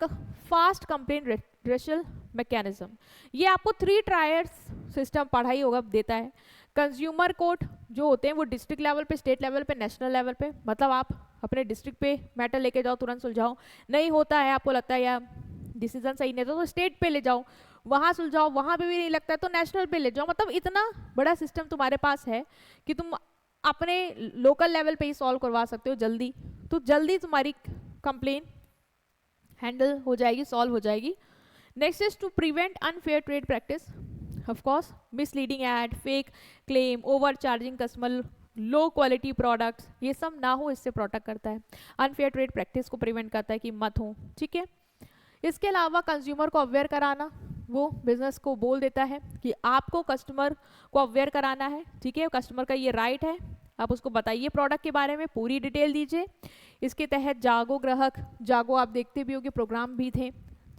fast complaint redressal mechanism, ये आपको 3 टायर्स सिस्टम पढ़ा ही होगा, देता है। कंज्यूमर कोर्ट जो होते हैं वो डिस्ट्रिक्ट लेवल पे, स्टेट लेवल पे, नेशनल लेवल पे, मतलब आप अपने डिस्ट्रिक्ट पे मैटर लेके जाओ, तुरंत सुलझाओ, नहीं होता है आपको लगता है यार डिसीजन सही नहीं था तो स्टेट पे ले जाओ, वहाँ सुलझाओ, वहाँ पे भी नहीं लगता है तो नेशनल पे ले जाओ। मतलब इतना बड़ा सिस्टम तुम्हारे पास है कि तुम अपने लोकल लेवल पे ही सॉल्व करवा सकते हो जल्दी, तो जल्दी तुम्हारी कंप्लेन हैंडल हो जाएगी, सॉल्व हो जाएगी। Next is to prevent unfair trade practice, of course misleading ad, fake claim, overcharging customer, low quality products, ये सब ना हो, इससे प्रोटेक्ट करता है। अनफेयर ट्रेड प्रैक्टिस को प्रिवेंट करता है कि मत हो, ठीक है। इसके अलावा कंज्यूमर को अवेयर कराना, वो बिजनेस को बोल देता है कि आपको कस्टमर को अवेयर कराना है, ठीक है, कस्टमर का ये राइट है, आप उसको बताइए प्रोडक्ट के बारे में, पूरी डिटेल दीजिए। इसके तहत जागो ग्राहक, जागो आप देखते भी हो कि प्रोग्राम भी थे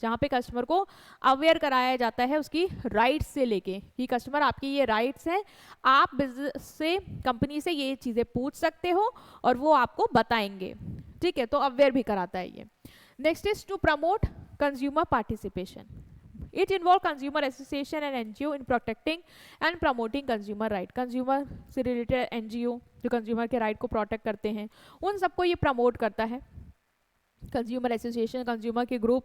जहाँ पे कस्टमर को अवेयर कराया जाता है उसकी राइट्स से लेके कि कस्टमर आपकी ये राइट्स हैं, आप बिजनेस से, कंपनी से ये चीज़ें पूछ सकते हो और वो आपको बताएंगे, ठीक है, तो अवेयर भी कराता है ये। Next is to promote consumer participation. It involve consumer association and NGO in protecting and promoting consumer right. Consumer से रिलेटेड NGO जो कंज्यूमर के राइट को प्रोटेक्ट करते हैं उन सबको ये प्रमोट करता है। कंज्यूमर एसोसिएशन, कंज्यूमर के ग्रुप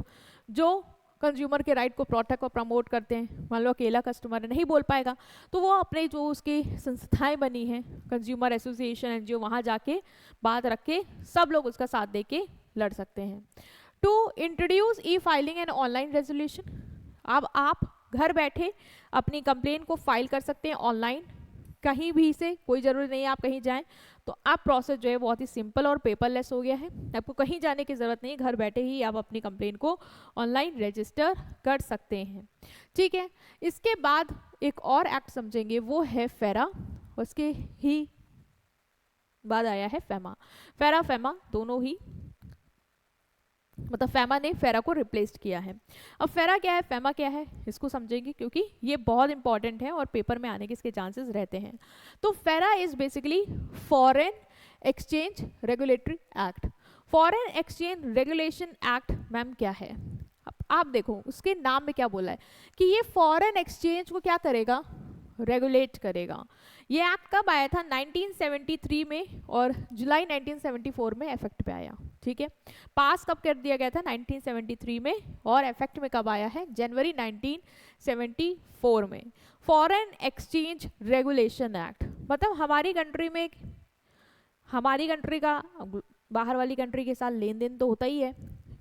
जो कंज्यूमर के राइट को प्रोटेक्ट और प्रमोट करते हैं। मान लो अकेला कस्टमर नहीं बोल पाएगा तो वो अपने जो उसकी संस्थाएं बनी हैं कंज्यूमर एसोसिएशन NGO, वहाँ जाके बात रख के सब लोग उसका साथ दे के लड़ सकते हैं। To introduce e filing and online resolution. अब आप घर बैठे अपनी कंप्लेन को फाइल कर सकते हैं ऑनलाइन, कहीं भी से, कोई ज़रूरी नहीं है आप कहीं जाएं। तो अब प्रोसेस जो है बहुत ही सिंपल और पेपरलेस हो गया है, आपको कहीं जाने की ज़रूरत नहीं, घर बैठे ही आप अपनी कंप्लेन को ऑनलाइन रजिस्टर कर सकते हैं, ठीक है। इसके बाद एक और एक्ट समझेंगे, वो है फेरा, उसके ही बाद आया है फेमा। फेरा फेमा दोनों ही, मतलब फेमा ने फेरा को रिप्लेस किया है। अब फेरा क्या है, फेमा क्या है, इसको समझेंगे क्योंकि ये बहुत इंपॉर्टेंट है और पेपर में आने के इसके चांसेस रहते हैं। तो फेरा is basically foreign exchange regulatory act. Foreign exchange regulation act ma'am क्या है, अब आप देखो उसके नाम में क्या बोला है कि ये फॉरेन एक्सचेंज को क्या करेगा, रेगुलेट करेगा। ये एक्ट कब आया था, 1973 में, और जुलाई 1974 में इफेक्ट पे आया, ठीक है। पास कब कर दिया गया था, 1973 में, और इफेक्ट में कब आया है, जनवरी 1974 में। फॉरेन एक्सचेंज रेगुलेशन एक्ट मतलब हमारी कंट्री में, हमारी कंट्री का बाहर वाली कंट्री के साथ लेन देन तो होता ही है,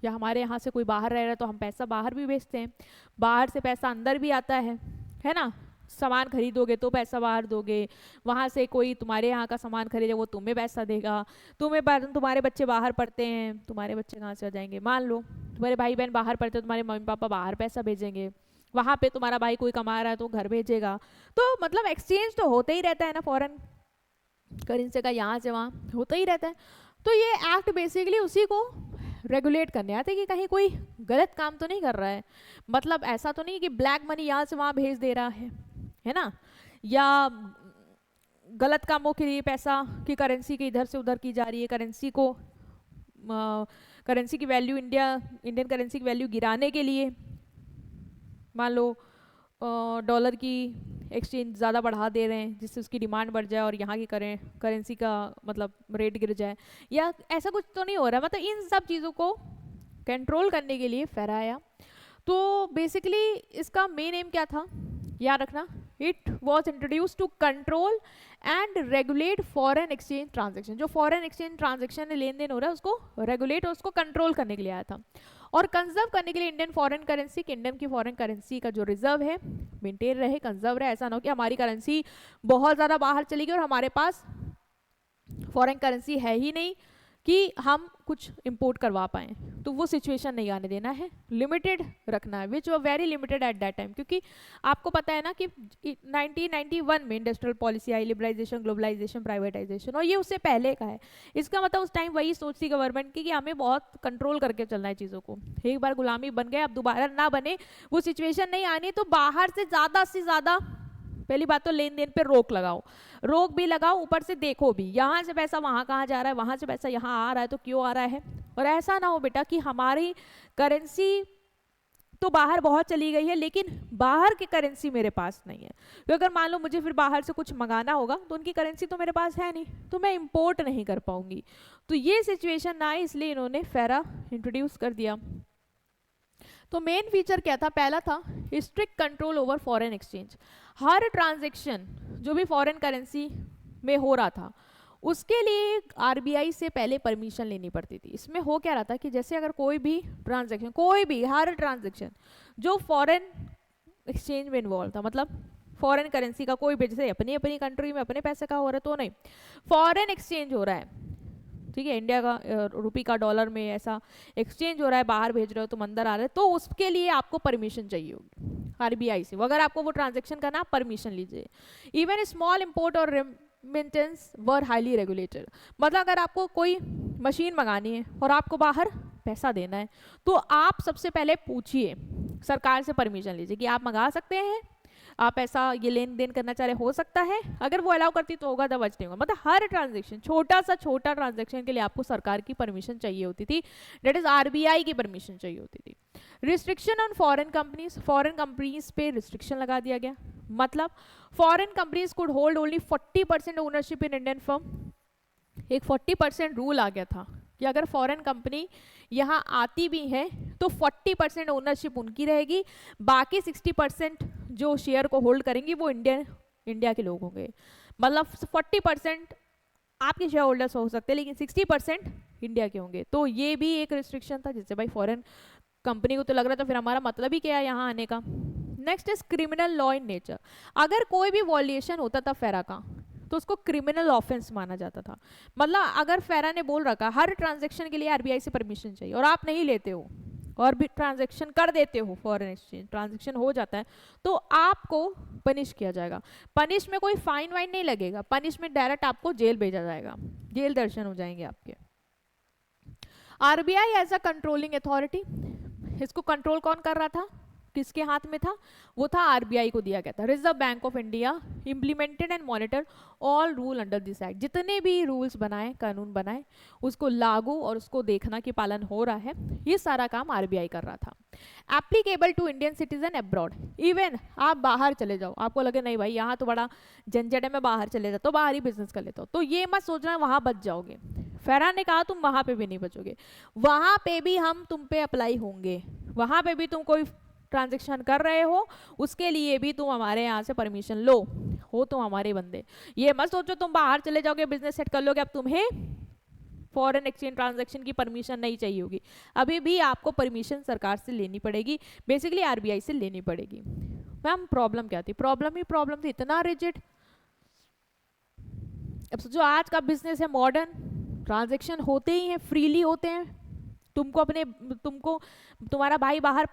या हमारे यहाँ से कोई बाहर रह रहा है तो हम पैसा बाहर भी भेजते हैं, बाहर से पैसा अंदर भी आता है ना। सामान खरीदोगे तो पैसा बाहर दोगे, वहाँ से कोई तुम्हारे यहाँ का सामान खरीदे वो तुम्हें पैसा देगा, तुम्हारे बच्चे बाहर पढ़ते हैं, तुम्हारे बच्चे कहाँ से आ जाएंगे, मान लो तुम्हारे भाई बहन बाहर पढ़ते हैं, तुम्हारे मम्मी पापा बाहर पैसा भेजेंगे, वहाँ पे तुम्हारा भाई कोई कमा रहा है तो घर भेजेगा। तो मतलब एक्सचेंज तो होता ही रहता है ना, फॉरेन करेंसी का यहाँ से वहाँ होता ही रहता है। तो ये एक्ट बेसिकली उसी को रेगुलेट करने आते हैं कि कहीं कोई गलत काम तो नहीं कर रहा है, मतलब ऐसा तो नहीं कि ब्लैक मनी यहाँ से वहाँ भेज दे रहा है ना, या गलत कामों के लिए पैसा की करेंसी के इधर से उधर की जा रही है, करेंसी की वैल्यू, इंडियन करेंसी की वैल्यू गिराने के लिए, मान लो डॉलर की एक्सचेंज ज़्यादा बढ़ा दे रहे हैं जिससे उसकी डिमांड बढ़ जाए और यहाँ की करेंसी का मतलब रेट गिर जाए, या ऐसा कुछ तो नहीं हो रहा। मतलब इन सब चीज़ों को कंट्रोल करने के लिए फेरा आया। तो बेसिकली इसका मेन एम क्या था, याद रखना, it was introduce to control and regulate foreign exchange transaction. जो फॉरेन एक्सचेंज ट्रांजेक्शन में लेन देन हो रहा है उसको रेगुलेट और उसको कंट्रोल करने के लिए आया था, और कंजर्व करने के लिए इंडियन फॉरेन करेंसी, किंगडम की फॉरेन करेंसी का जो रिजर्व है मेंटेन रहे, कंजर्व रहे। ऐसा ना हो कि हमारी करेंसी बहुत ज़्यादा बाहर चली गई और हमारे पास फॉरेन करेंसी है ही नहीं कि हम कुछ इंपोर्ट करवा पाएँ, तो वो सिचुएशन नहीं आने देना है, लिमिटेड रखना है, which were very limited at that time. क्योंकि आपको पता है ना कि 1991 में इंडस्ट्रियल पॉलिसी आई, लिबरलाइजेशन, ग्लोबलाइजेशन, प्राइवेटाइजेशन, और ये उससे पहले का है। इसका मतलब उस टाइम वही सोच थी गवर्नमेंट की कि हमें बहुत कंट्रोल करके चलना है चीज़ों को, एक बार गुलामी बन गए अब दोबारा ना बने, वो सिचुएशन नहीं आनी। तो बाहर से ज़्यादा पहली बात तो लेन देन पे रोक लगाओ, रोक भी लगाओ, ऊपर से देखो भी यहाँ से पैसा वहाँ कहाँ जा रहा है, वहाँ से पैसा यहाँ आ रहा है तो क्यों आ रहा है। और ऐसा ना हो बेटा कि हमारी करेंसी तो बाहर बहुत चली गई है लेकिन बाहर की करेंसी मेरे पास नहीं है, तो अगर मान लो मुझे फिर बाहर से कुछ मंगाना होगा तो उनकी करेंसी तो मेरे पास है नहीं, तो मैं इंपोर्ट नहीं कर पाऊंगी। तो ये सिचुएशन ना आए इसलिए इन्होंने फेरा इंट्रोड्यूस कर दिया। तो मेन फीचर क्या था, पहला था strict control over foreign exchange. हर ट्रांजैक्शन जो भी फॉरेन करेंसी में हो रहा था उसके लिए आरबीआई से पहले परमिशन लेनी पड़ती थी। इसमें हो क्या रहा था कि जैसे अगर कोई भी ट्रांजैक्शन, कोई भी हर ट्रांजैक्शन जो फॉरेन एक्सचेंज में इन्वॉल्व था, मतलब फॉरेन करेंसी का कोई भी, जैसे अपनी कंट्री में अपने पैसे का हो रहा है तो नहीं, फॉरेन एक्सचेंज हो रहा है, ठीक है, इंडिया का रुपी का डॉलर में ऐसा एक्सचेंज हो रहा है, बाहर भेज रहे हो तुम अंदर आ रहे हो, तो उसके लिए आपको परमिशन चाहिए होगी। आरबीआई से, अगर आपको वो ट्रांजेक्शन करना आप परमिशन लीजिए। इवन स्मॉल इम्पोर्ट और रेमिटेंस वर हाईली रेगुलेटेड, मतलब अगर आपको कोई मशीन मंगानी है और आपको बाहर पैसा देना है तो आप सबसे पहले पूछिए, सरकार से परमिशन लीजिए कि आप मंगा सकते हैं, आप ऐसा ये लेन देन करना चाह रहे हो सकता है, अगर वो अलाउ करती तो होगा, दबच नहीं होगा। मतलब हर ट्रांजेक्शन, छोटा सा छोटा ट्रांजेक्शन के लिए आपको सरकार की परमिशन चाहिए होती थी, डेट इज आरबीआई की परमिशन चाहिए होती थी। रिस्ट्रिक्शन ऑन फॉरेन कंपनीज पे रिस्ट्रिक्शन लगा दिया गया, मतलब foreign companies could hold only 40% ownership in Indian firm. एक 40% रूल आ गया था कि अगर फॉरेन कंपनी यहाँ आती भी है तो 40% ओनरशिप उनकी रहेगी, बाकी 60% जो शेयर को होल्ड करेंगी वो इंडिया के लोग होंगे। मतलब 40% आपके शेयर होल्डर्स हो सकते हैं लेकिन 60% इंडिया के होंगे। तो ये भी एक रिस्ट्रिक्शन था जिससे भाई फॉरेन कंपनी को तो लग रहा था फिर हमारा मतलब ही क्या है यहाँ आने का। Next is criminal law in nature, अगर कोई भी वॉल्यूशन होता था फेरा का तो उसको क्रिमिनल ऑफेंस माना जाता था। मतलब अगर फेरा ने बोल रखा हर ट्रांजैक्शन के लिए आरबीआई से परमिशन चाहिए और आप नहीं लेते हो और भी ट्रांजैक्शन कर देते हो, फॉरेन एक्सचेंज ट्रांजैक्शन हो जाता है तो आपको पनिश किया जाएगा। पनिश में कोई फाइन वाइन नहीं लगेगा, पनिश में डायरेक्ट आपको जेल भेजा जाएगा, जेल दर्शन हो जाएंगे आपके। RBI as a controlling authority, इसको कंट्रोल कौन कर रहा था, किसके हाथ में था, वो था आरबीआई को दिया गया था। Reserve bank of India implemented and monitor all rule under this act, जितने भी रूल्स बनाए, कानून बनाए, उसको लागू और उसको देखना कि पालन हो रहा है, ये सारा काम आरबीआई कर रहा था। Applicable to Indian citizen abroad, even आप बाहर चले जाओ, आपको लगे नहीं भाई यहाँ तो बड़ा झंझट है, मैं बाहर चले जाता हूँ, बाहर ही बिजनेस कर लेता हूँ, तो ये मत सोचना वहां बच जाओगे। फेरा ने कहा तुम वहां पे भी नहीं बचोगे, वहां पे भी हम तुम पे अप्लाई होंगे, वहां पे भी तुम कोई ट्रांजेक्शन कर रहे हो उसके लिए भी तुम हमारे यहाँ से परमिशन लो, हो तुम हमारे बंदे। ये मत सोचो तुम बाहर चले जाओगे बिजनेस सेट कर लोगे, अब तुम्हें फॉरेन एक्सचेंज ट्रांजैक्शन की परमिशन नहीं चाहिए होगी, अभी भी आपको परमिशन सरकार से लेनी पड़ेगी, बेसिकली आरबीआई से लेनी पड़ेगी। मैम प्रॉब्लम क्या थी, प्रॉब्लम थी इतना रिजिड। अब सोचो आज का बिजनेस है मॉडर्न, ट्रांजैक्शन होते ही हैं, फ्रीली होते हैं, तुमको तुम्हारा भाई बाहर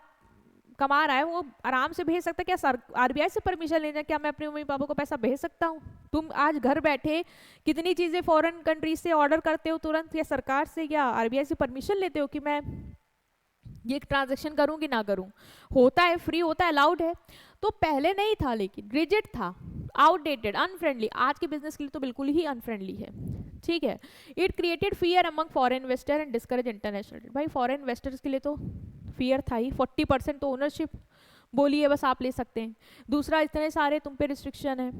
कमा रहा है वो आराम से भेज सकता है, क्या सर आरबीआई से परमिशन लेना, क्या मैं अपने मम्मी पापा को पैसा भेज सकता हूँ? तुम आज घर बैठे कितनी चीजें फॉरेन कंट्री से ऑर्डर करते हो तुरंत, या सरकार से या आरबीआई से परमिशन लेते हो कि मैं ये ट्रांजैक्शन करूँ कि ना करूँ, होता है, फ्री होता है, अलाउड है। तो पहले नहीं था लेकिन रिजिड था, आउटडेटेड, अनफ्रेंडली, आज के बिजनेस के लिए तो बिल्कुल ही अनफ्रेंडली है, ठीक है। It created fear among foreign investor and discourage international, भाई फॉरेन इन्वेस्टर्स के लिए तो फियर था ही, 40% तो ओनरशिप बोलिए बस आप ले सकते हैं, दूसरा इतने सारे तुम पे रिस्ट्रिक्शन है,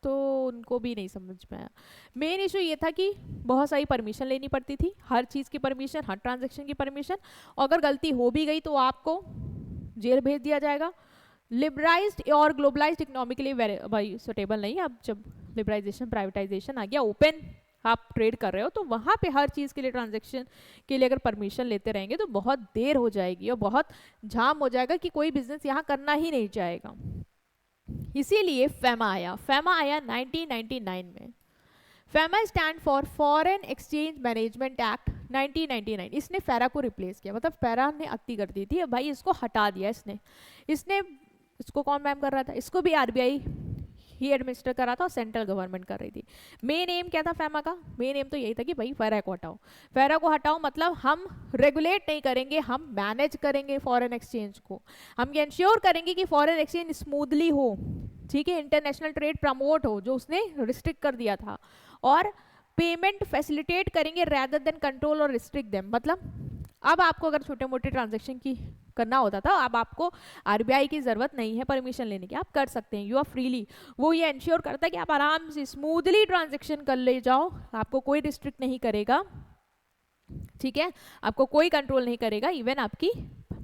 तो उनको भी नहीं समझ में आया। मेन इशू ये था कि बहुत सारी परमिशन लेनी पड़ती थी, हर चीज़ की परमिशन, हर ट्रांजैक्शन की परमिशन, अगर गलती हो भी गई तो आपको जेल भेज दिया जाएगा। लिबराइज्ड और ग्लोबलाइज्ड इकोनॉमिकली भाई सुटेबल नहीं, अब जब लिबराइजेशन प्राइवेटाइजेशन आ गया, ओपन आप ट्रेड कर रहे हो तो वहाँ पे हर चीज़ के लिए ट्रांजैक्शन के लिए अगर परमिशन लेते रहेंगे तो बहुत देर हो जाएगी और बहुत जाम हो जाएगा कि कोई बिजनेस यहाँ करना ही नहीं चाहेगा। इसीलिए फेमा आया 1999 में। FEMA stand for foreign exchange management act 1999, इसने फेरा को रिप्लेस किया, मतलब फेरा ने अति कर दी थी, भाई इसको हटा दिया इसने इसको कौन मैम कर रहा था, इसको भी आरबीआई ही एडमिनिस्टर कर रहा था और सेंट्रल गवर्नमेंट कर रही थी। मेन एम क्या था फेमा का, मेन एम तो यही था कि भाई फेरा को हटाओ, फेरा को हटाओ मतलब हम रेगुलेट नहीं करेंगे, हम मैनेज करेंगे फॉरेन एक्सचेंज को, हम ये इंश्योर करेंगे कि फॉरेन एक्सचेंज स्मूथली हो, ठीक है, इंटरनेशनल ट्रेड प्रमोट हो जो उसने रिस्ट्रिक्ट कर दिया था, और पेमेंट फैसिलिटेट करेंगे रैदर देन कंट्रोल और रिस्ट्रिक्ट देम। मतलब अब आपको अगर छोटे मोटे ट्रांजैक्शन की करना होता था, अब आपको आरबीआई की जरूरत नहीं है परमिशन लेने की, आप कर सकते हैं, यू आर फ्रीली। वो ये इंश्योर करता है कि आप आराम से स्मूथली ट्रांजैक्शन कर ले जाओ, आपको कोई रिस्ट्रिक्ट नहीं करेगा, ठीक है, आपको कोई कंट्रोल नहीं करेगा, इवन आपकी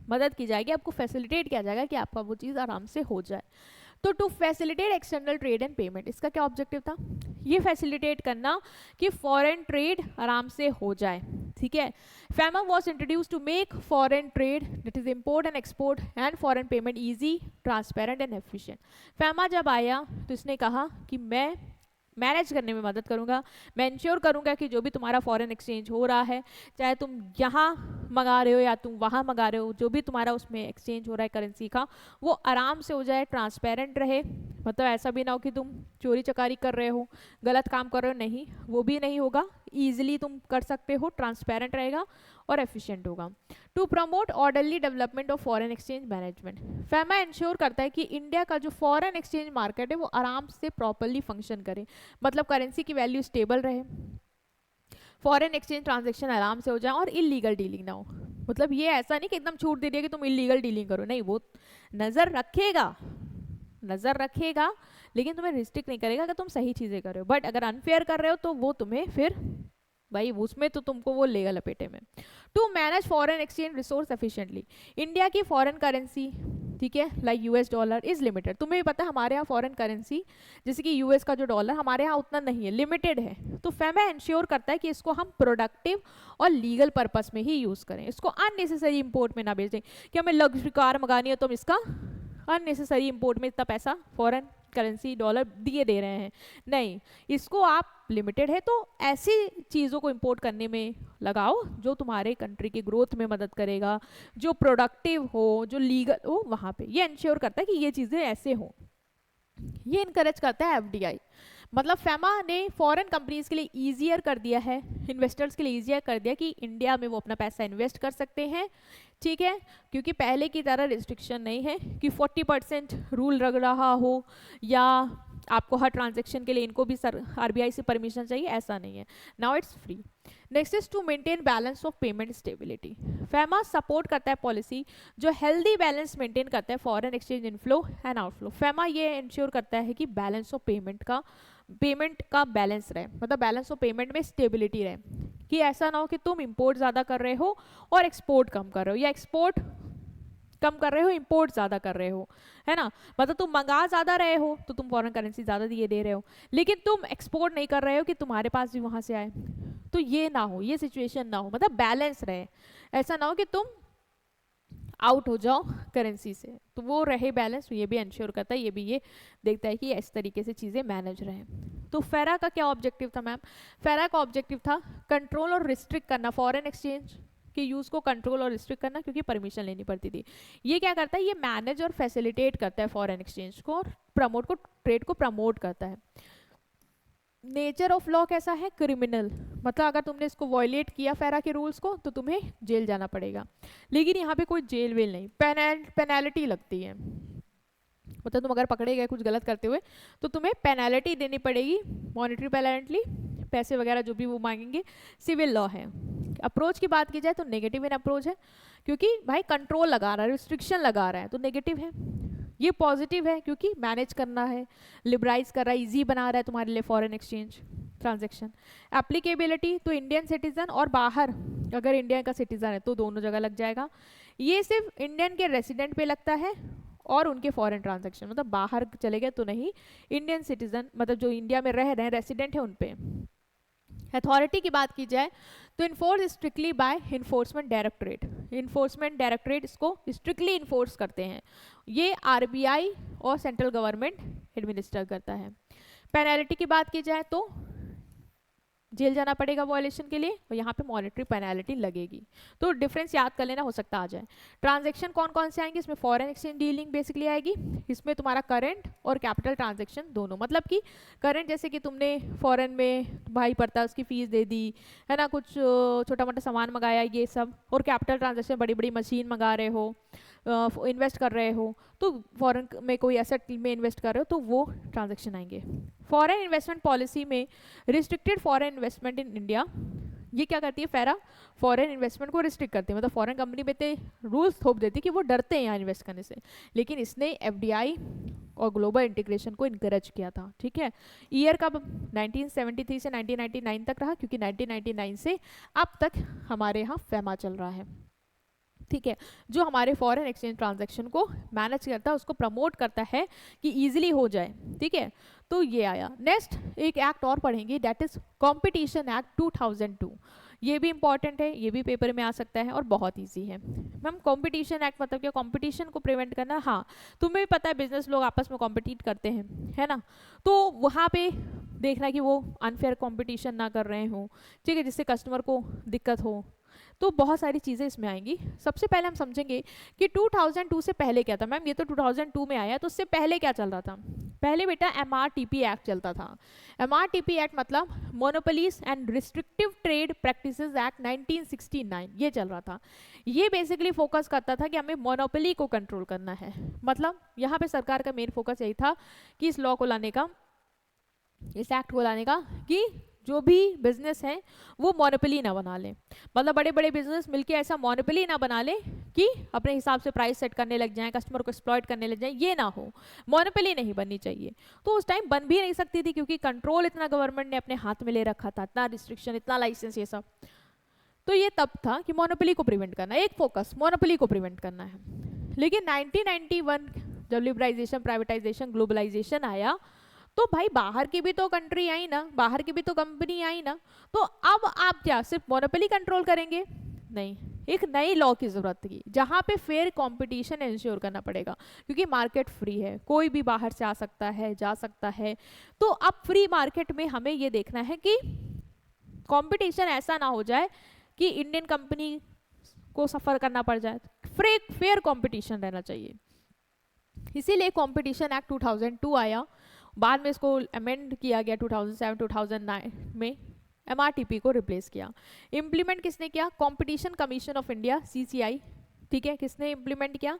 मदद की जाएगी, आपको फैसिलिटेट किया जाएगा कि आपका वो चीज़ आराम से हो जाए। तो to facilitate external trade and payment, इसका क्या ऑब्जेक्टिव था, ये फैसिलिटेट करना कि फॉरेन ट्रेड आराम से हो जाए, ठीक है। FEMA was introduce to make foreign trade that is import and export and foreign payment easy, transparent and efficient. FEMA जब आया तो इसने कहा कि मैं मैनेज करने में मदद करूंगा। मैं इंश्योर करूंगा कि जो भी तुम्हारा फॉरेन एक्सचेंज हो रहा है, चाहे तुम यहाँ मंगा रहे हो या तुम वहाँ मंगा रहे हो, जो भी तुम्हारा उसमें एक्सचेंज हो रहा है करेंसी का, वो आराम से हो जाए, ट्रांसपेरेंट रहे। मतलब ऐसा भी ना हो कि तुम चोरी चकारी कर रहे हो, गलत काम कर रहे हो, नहीं, वो भी नहीं होगा। ईजिली तुम कर सकते हो, ट्रांसपेरेंट रहेगा और एफिशिएंट होगा। To promote orderly development of foreign exchange management, FEMA ensure करता है कि इंडिया का जो फॉरेन एक्सचेंज मार्केट है वो आराम से प्रॉपरली फंक्शन करे, मतलब करेंसी की वैल्यू स्टेबल रहे, फॉरेन एक्सचेंज ट्रांजेक्शन आराम से हो जाए और इलीगल डीलिंग ना हो। मतलब ये ऐसा नहीं कि एकदम छूट दे दिया कि तुम इलीगल डीलिंग करो, नहीं, वो नजर रखेगा, नजर रखेगा, लेकिन तुम्हें रिस्ट्रिक्ट नहीं करेगा अगर तुम सही चीजें कर रहे हो। बट अगर अनफेयर कर रहे हो तो वो तुम्हें फिर भाई उसमें तो तुमको वो लेगा लपेटे में। To manage foreign exchange resource efficiently, India की फॉरेन करेंसी, ठीक है, like US dollar is limited. तुम्हें भी पता है हमारे यहाँ फॉरेन करेंसी जैसे कि यूएस का जो डॉलर हमारे यहाँ उतना नहीं है, लिमिटेड है। तो फेमा इंश्योर करता है कि इसको हम प्रोडक्टिव और लीगल पर्पस में ही यूज करें, इसको अननेसेसरी इंपोर्ट में ना भेजें कि हमें लग्जरी कार मंगानी है तो हम इसका अननेसेसरी इंपोर्ट में इतना पैसा फॉरेन करेंसी डॉलर दिए दे रहे हैं, नहीं, इसको आप लिमिटेड है तो ऐसी चीज़ों को इंपोर्ट करने में लगाओ जो तुम्हारे कंट्री की ग्रोथ में मदद करेगा, जो प्रोडक्टिव हो, जो लीगल हो, वहाँ पे ये इंश्योर करता है कि ये चीज़ें ऐसे हो। ये इनकरेज करता है एफडीआई, मतलब फेमा ने फॉरेन कंपनीज के लिए ईजियर कर दिया है, इन्वेस्टर्स के लिए ईजियर कर दिया कि इंडिया में वो अपना पैसा इन्वेस्ट कर सकते हैं, ठीक है, क्योंकि पहले की तरह रिस्ट्रिक्शन नहीं है कि 40% रूल लग रहा हो या आपको हर ट्रांजेक्शन के लिए इनको भी आरबीआई से परमिशन चाहिए, ऐसा नहीं है, now it's free. Next is to maintain balance of payment stability, FEMA support करता है पॉलिसी जो हेल्दी बैलेंस मेंटेन करता है foreign exchange inflow and outflow. FEMA ये इंश्योर करता है कि बैलेंस ऑफ पेमेंट का बैलेंस रहे, मतलब बैलेंस ऑफ पेमेंट में स्टेबिलिटी रहे, कि ऐसा ना हो कि तुम इंपोर्ट ज़्यादा कर रहे हो और एक्सपोर्ट कम कर रहे हो, या एक्सपोर्ट कम कर रहे हो इंपोर्ट ज़्यादा कर रहे हो, है ना, मतलब तुम मंगा ज़्यादा रहे हो तो तुम फॉरेन करेंसी ज़्यादा दिए दे रहे हो, लेकिन तुम एक्सपोर्ट नहीं कर रहे हो कि तुम्हारे पास भी वहाँ से आए, तो ये ना हो, ये सिचुएशन ना हो, मतलब बैलेंस रहे, ऐसा ना हो कि तुम आउट हो जाओ करेंसी से, तो वो रहे बैलेंस, ये भी इंश्योर करता है, ये भी ये देखता है कि इस तरीके से चीज़ें मैनेज रहें। तो फेरा का क्या ऑब्जेक्टिव था मैम? फेरा का ऑब्जेक्टिव था कंट्रोल और रिस्ट्रिक्ट करना, फॉरेन एक्सचेंज के यूज़ को कंट्रोल और रिस्ट्रिक्ट करना, क्योंकि परमिशन लेनी पड़ती थी। ये क्या करता है, ये मैनेज और फैसिलिटेट करता है फॉरेन एक्सचेंज को और प्रमोट को, ट्रेड को प्रमोट करता है। नेचर ऑफ लॉ कैसा है? क्रिमिनल, मतलब अगर तुमने इसको वॉयलेट किया फेरा के रूल्स को तो तुम्हें जेल जाना पड़ेगा, लेकिन यहाँ पे कोई जेल वेल नहीं, पेनल्टी लगती है, मतलब तुम अगर पकड़े गए कुछ गलत करते हुए तो तुम्हें पेनल्टी देनी पड़ेगी, मॉनेटरी पेनल्टी, पैसे वगैरह जो भी वो मांगेंगे, सिविल लॉ है। अप्रोच की बात की जाए तो नेगेटिव इन अप्रोच है, क्योंकि भाई कंट्रोल लगा रहा है, रिस्ट्रिक्शन लगा रहा है, तो नेगेटिव है। ये पॉजिटिव है क्योंकि मैनेज करना है, लिबराइज कर रहा है, ईजी बना रहा है तुम्हारे लिए फॉरेन एक्सचेंज ट्रांजेक्शन। एप्लीकेबिलिटी तो इंडियन सिटीजन और बाहर अगर इंडिया का सिटीजन है तो दोनों जगह लग जाएगा। ये सिर्फ इंडियन के रेसिडेंट पे लगता है और उनके फॉरेन ट्रांजेक्शन, मतलब बाहर चले गए तो नहीं, इंडियन सिटीजन मतलब जो इंडिया में रह रहे हैं रेसिडेंट है उन पे। अथॉरिटी की बात की जाए तो enforce strictly by enforcement directorate, enforcement directorate इसको स्ट्रिक्टली इन्फोर्स करते हैं, ये आरबीआई और सेंट्रल गवर्नमेंट एडमिनिस्टर करता है। पेनल्टी की बात की जाए तो जेल जाना पड़ेगा वॉयलेशन के लिए, और यहाँ पे मॉनेटरी पेनल्टी लगेगी, तो डिफरेंस याद कर लेना, हो सकता आ जाए। ट्रांजैक्शन कौन कौन से आएंगे इसमें? फॉरेन एक्सचेंज डीलिंग बेसिकली आएगी, इसमें तुम्हारा करंट और कैपिटल ट्रांजैक्शन दोनों, मतलब कि करंट जैसे कि तुमने फॉरेन में भाई पड़ता है उसकी फीस दे दी है ना, कुछ छोटा मोटा सामान मंगाया ये सब, और कैपिटल ट्रांजैक्शन बड़ी बड़ी मशीन मंगा रहे हो, इन्वेस्ट कर रहे हो, तो फॉरेन में कोई एसेट में इन्वेस्ट कर रहे हो तो वो ट्रांजैक्शन आएंगे। फॉरेन इन्वेस्टमेंट पॉलिसी में restricted foreign investment in India, ये क्या करती है फेरा? फॉरेन इन्वेस्टमेंट को रिस्ट्रिक्ट करती है, मतलब फॉरेन कंपनी पे इतने रूल्स थोप देती है कि वो डरते हैं यहाँ इन्वेस्ट करने से, लेकिन इसने एफडीआई और ग्लोबल इंटीग्रेशन को इनकरेज किया था, ठीक है। ईयर कब? 1973 से 1999 तक रहा, क्योंकि 1999 से अब तक हमारे यहाँ फेमा चल रहा है, ठीक है, जो हमारे फॉरेन एक्सचेंज ट्रांजैक्शन को मैनेज करता है, उसको प्रमोट करता है कि इजीली हो जाए, ठीक है। तो ये आया। नेक्स्ट एक एक्ट और पढ़ेंगे, दैट इज कॉम्पिटिशन एक्ट 2002, ये भी इंपॉर्टेंट है, ये भी पेपर में आ सकता है और बहुत इजी है। मैम कॉम्पिटिशन एक्ट मतलब क्या? कंपटीशन को प्रिवेंट करना, हाँ तुम्हें भी पता है बिजनेस लोग आपस में कॉम्पिटिट करते हैं, है ना, तो वहाँ पे देखना कि वो अनफेयर कंपटीशन ना कर रहे हों, ठीक है, जिससे कस्टमर को दिक्कत हो। तो बहुत सारी चीज़ें इसमें आएंगी। सबसे पहले हम समझेंगे कि 2002 से पहले क्या था। मैम ये तो 2002 में आया, तो उससे पहले क्या चल रहा था? पहले बेटा MRTP एक्ट चलता था। MRTP एक्ट मतलब monopolies and restrictive trade practices act 1969, ये चल रहा था। ये बेसिकली फोकस करता था कि हमें मोनोपोली को कंट्रोल करना है। मतलब यहाँ पे सरकार का मेन फोकस यही था कि इस लॉ को लाने का, इस एक्ट को लाने का, कि जो भी बिजनेस है वो मोनोपोली ना बना ले। मतलब बड़े बड़े बिजनेस मिलके ऐसा मोनोपोली ना बना ले कि अपने हिसाब से प्राइस सेट करने लग जाएं, कस्टमर को एक्सप्लॉइट करने लग जाएं, ये ना हो। मोनोपोली नहीं बननी चाहिए। तो उस टाइम बन भी नहीं सकती थी क्योंकि कंट्रोल इतना गवर्नमेंट ने अपने हाथ में ले रखा था, इतना रिस्ट्रिक्शन, इतना लाइसेंस, ये सब। तो ये तब था कि मोनोपोली को प्रिवेंट करना, एक फोकस मोनोपोली को प्रिवेंट करना है। लेकिन 1991 जब लिबरलाइजेशन, प्राइवेटाइजेशन, ग्लोबलाइजेशन आया, तो भाई बाहर की भी तो कंट्री आई ना, बाहर की भी तो कंपनी आई ना। तो अब आप क्या सिर्फ मोनोपोली कंट्रोल करेंगे? नहीं, एक नई लॉ की जरूरत थी जहां पे फेयर कंपटीशन इंश्योर करना पड़ेगा, क्योंकि मार्केट फ्री है, कोई भी बाहर से आ सकता है, जा सकता है। तो अब फ्री मार्केट में हमें ये देखना है कि कंपटीशन ऐसा ना हो जाए कि इंडियन कंपनी को सफर करना पड़ जाए। फेयर कंपटीशन रहना चाहिए। इसीलिए कंपटीशन एक्ट 2002 आया। बाद में इसको अमेंड किया गया 2007-2009 में, MRTP को रिप्लेस किया। इम्प्लीमेंट किसने किया? Competition commission of India, CCI। ठीक है, किसने इम्प्लीमेंट किया?